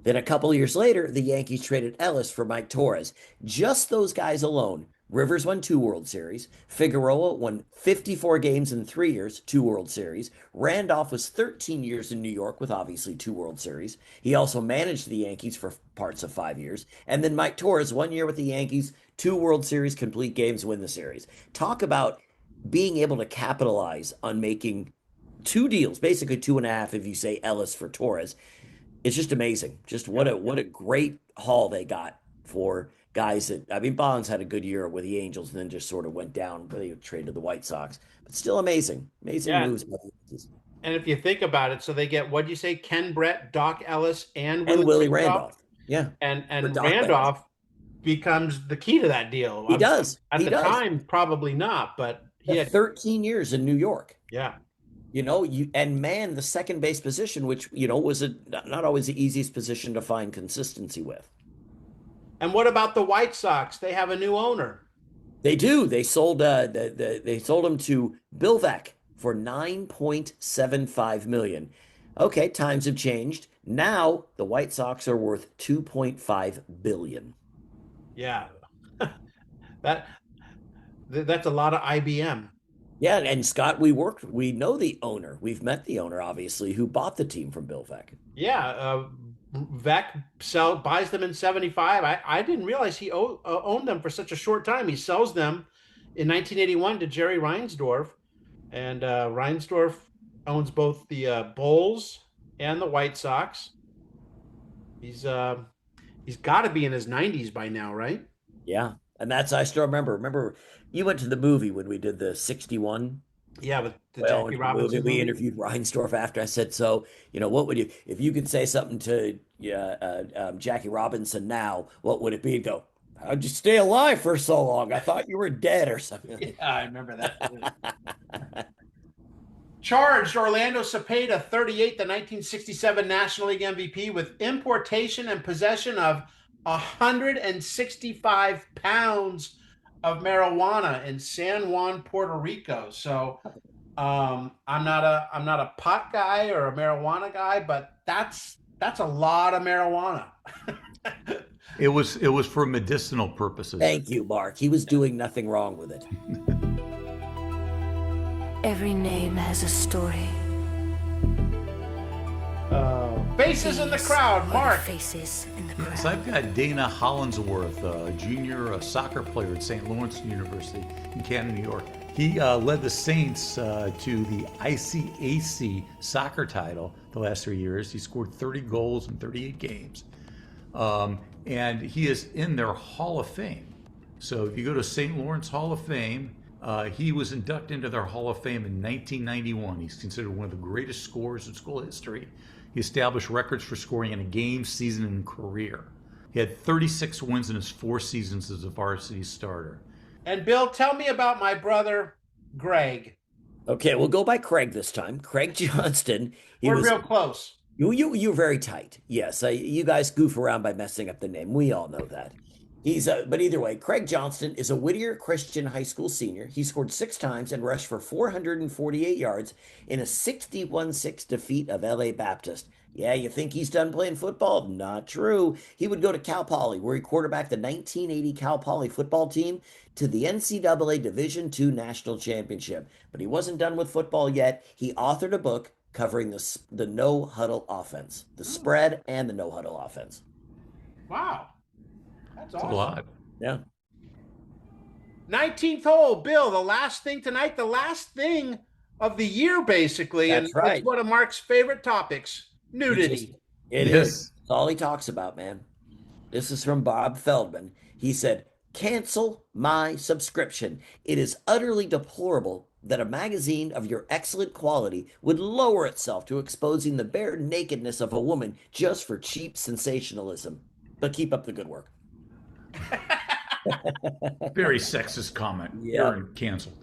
Then a couple years later, the Yankees traded Ellis for Mike Torres. Just those guys alone. Rivers won 2 World Series. Figueroa won 54 games in 3 years, 2 World Series. Randolph was 13 years in New York with obviously 2 World Series. He also managed the Yankees for parts of 5 years. And then Mike Torres, 1 year with the Yankees, 2 World Series, complete games, win the series. Talk about being able to capitalize on making 2 deals, basically 2.5 if you say Ellis for Torres. It's just amazing. Just what a great haul they got for guys that, I mean, Bonds had a good year with the Angels and then just sort of went down when they traded the White Sox, but still amazing moves. And if you think about it, so they get, what'd you say, Ken Brett, Doc Ellis, and Willie Randolph. Yeah. And Randolph becomes the key to that deal. He does. At the time, probably not, but he had 13 years in New York. Yeah. You know, the second base position, which, was not always the easiest position to find consistency with. And what about the White Sox? They have a new owner. They do. They sold they sold him to Bill Veeck for $9.75 million. Okay, times have changed. Now the White Sox are worth $2.5 billion. Yeah. That's a lot of IBM. Yeah, and Scott, we know the owner. We've met the owner, obviously, who bought the team from Bill Veeck. Yeah, Veeck buys them in 75. I didn't realize he owned them for such a short time. He sells them in 1981 to Jerry Reinsdorf, and Reinsdorf owns both the Bulls and the White Sox. He's got to be in his 90s by now, right? Yeah, and I still remember. Remember, you went to the movie when we did the 61. Yeah, with the Jackie Robinson movie. We interviewed Reinsdorf after. I said, so, what would you, if you could say something to Jackie Robinson now, what would it be? Go, how'd you stay alive for so long? I thought you were dead or something. Yeah, I remember that. Charged Orlando Cepeda, 38, the 1967 National League MVP, with importation and possession of 165 pounds of marijuana in San Juan, Puerto Rico. So I'm not a pot guy or a marijuana guy, but that's a lot of marijuana. It was for medicinal purposes. Thank you, Mark. He was doing nothing wrong with it. Every name has a story. Faces in the crowd, Mark. Faces in the crowd. Yes, I've got Dana Hollinsworth, a junior soccer player at St. Lawrence University in Canton, New York. He led the Saints to the ICAC soccer title the last 3 years. He scored 30 goals in 38 games. And he is in their Hall of Fame. So if you go to St. Lawrence Hall of Fame, he was inducted into their Hall of Fame in 1991. He's considered one of the greatest scorers in school history. He established records for scoring in a game, season, and career. He had 36 wins in his 4 seasons as a varsity starter. And Bill, tell me about my brother, Greg. Okay, we'll go by Craig this time. Craig Johnston. We're real close. You're very tight. Yes, you guys goof around by messing up the name. We all know that. But either way, Craig Johnston is a Whittier Christian High School senior. He scored 6 times and rushed for 448 yards in a 61-6 defeat of LA Baptist. Yeah, you think he's done playing football? Not true. He would go to Cal Poly, where he quarterbacked the 1980 Cal Poly football team to the NCAA Division II National Championship. But he wasn't done with football yet. He authored a book covering the no-huddle offense, the spread and the no-huddle offense. Wow. That's awesome. A lot. Yeah. 19th hole, Bill, the last thing tonight, the last thing of the year, basically. That's right. It's one of Mark's favorite topics, nudity. It is. It's all he talks about, man. This is from Bob Feldman. He said, cancel my subscription. It is utterly deplorable that a magazine of your excellent quality would lower itself to exposing the bare nakedness of a woman just for cheap sensationalism. But keep up the good work. Very sexist comment. Yeah. You're canceled.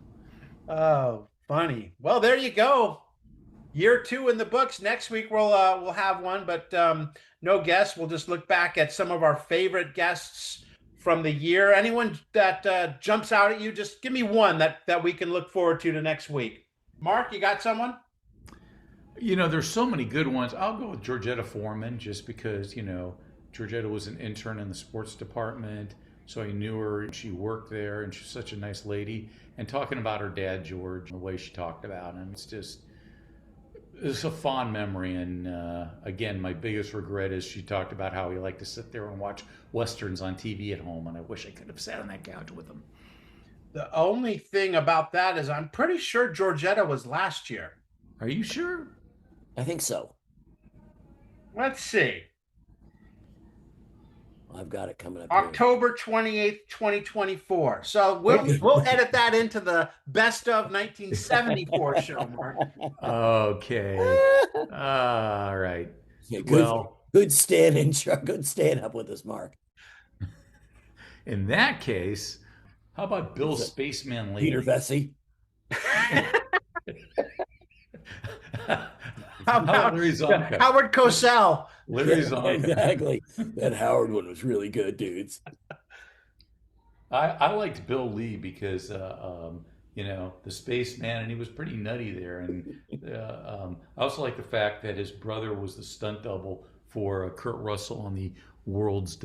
Oh, funny. Well, there you go. Year 2 in the books. Next week we'll have one, but no guests. We'll just look back at some of our favorite guests from the year. Anyone that jumps out at you, just give me one that we can look forward to next week. Mark, you got someone? There's so many good ones. I'll go with Georgetta Foreman just because, Georgetta was an intern in the sports department. So I knew her. She worked there, and she's such a nice lady. And talking about her dad, George, the way she talked about him, it's a fond memory. And again, my biggest regret is she talked about how he liked to sit there and watch Westerns on TV at home. And I wish I could have sat on that couch with him. The only thing about that is I'm pretty sure Georgetta was last year. Are you sure? I think so. Let's see. I've got it coming up. October 28th, 2024. So we'll edit that into the best of 1974 show, Mark. Okay. All right. Yeah, good stand up with us, Mark. In that case, how about Bill Spaceman Lady? Peter Vesey. How about Howard Cosell? Exactly. That Howard one was really good, dudes. I liked Bill Lee because the spaceman, and he was pretty nutty there. And I also like the fact that his brother was the stunt double for Kurt Russell on the World's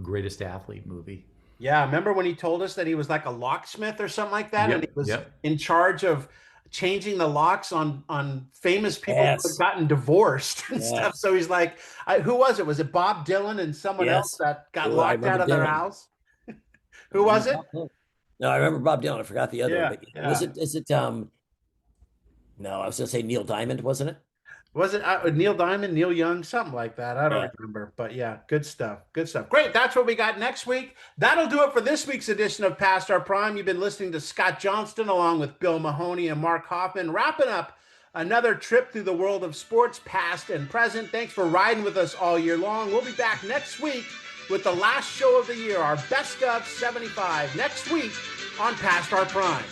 Greatest Athlete movie. Yeah, remember when he told us that he was like a locksmith or something like that, and he was in charge of changing the locks on famous people who had gotten divorced and stuff. So he's like, who was it? Was it Bob Dylan and someone else that got locked out of their house? Who was it? No, I remember Bob Dylan. I forgot the other one. Yeah. Was it no, I was gonna say Neil Diamond, wasn't it? Was it Neil Diamond, Neil Young, something like that? I don't remember, but yeah, good stuff. Good stuff. Great. That's what we got next week. That'll do it for this week's edition of Past Our Prime. You've been listening to Scott Johnston along with Bill Mahoney and Mark Hoffman, wrapping up another trip through the world of sports, past and present. Thanks for riding with us all year long. We'll be back next week with the last show of the year, our best of 75, next week on Past Our Prime.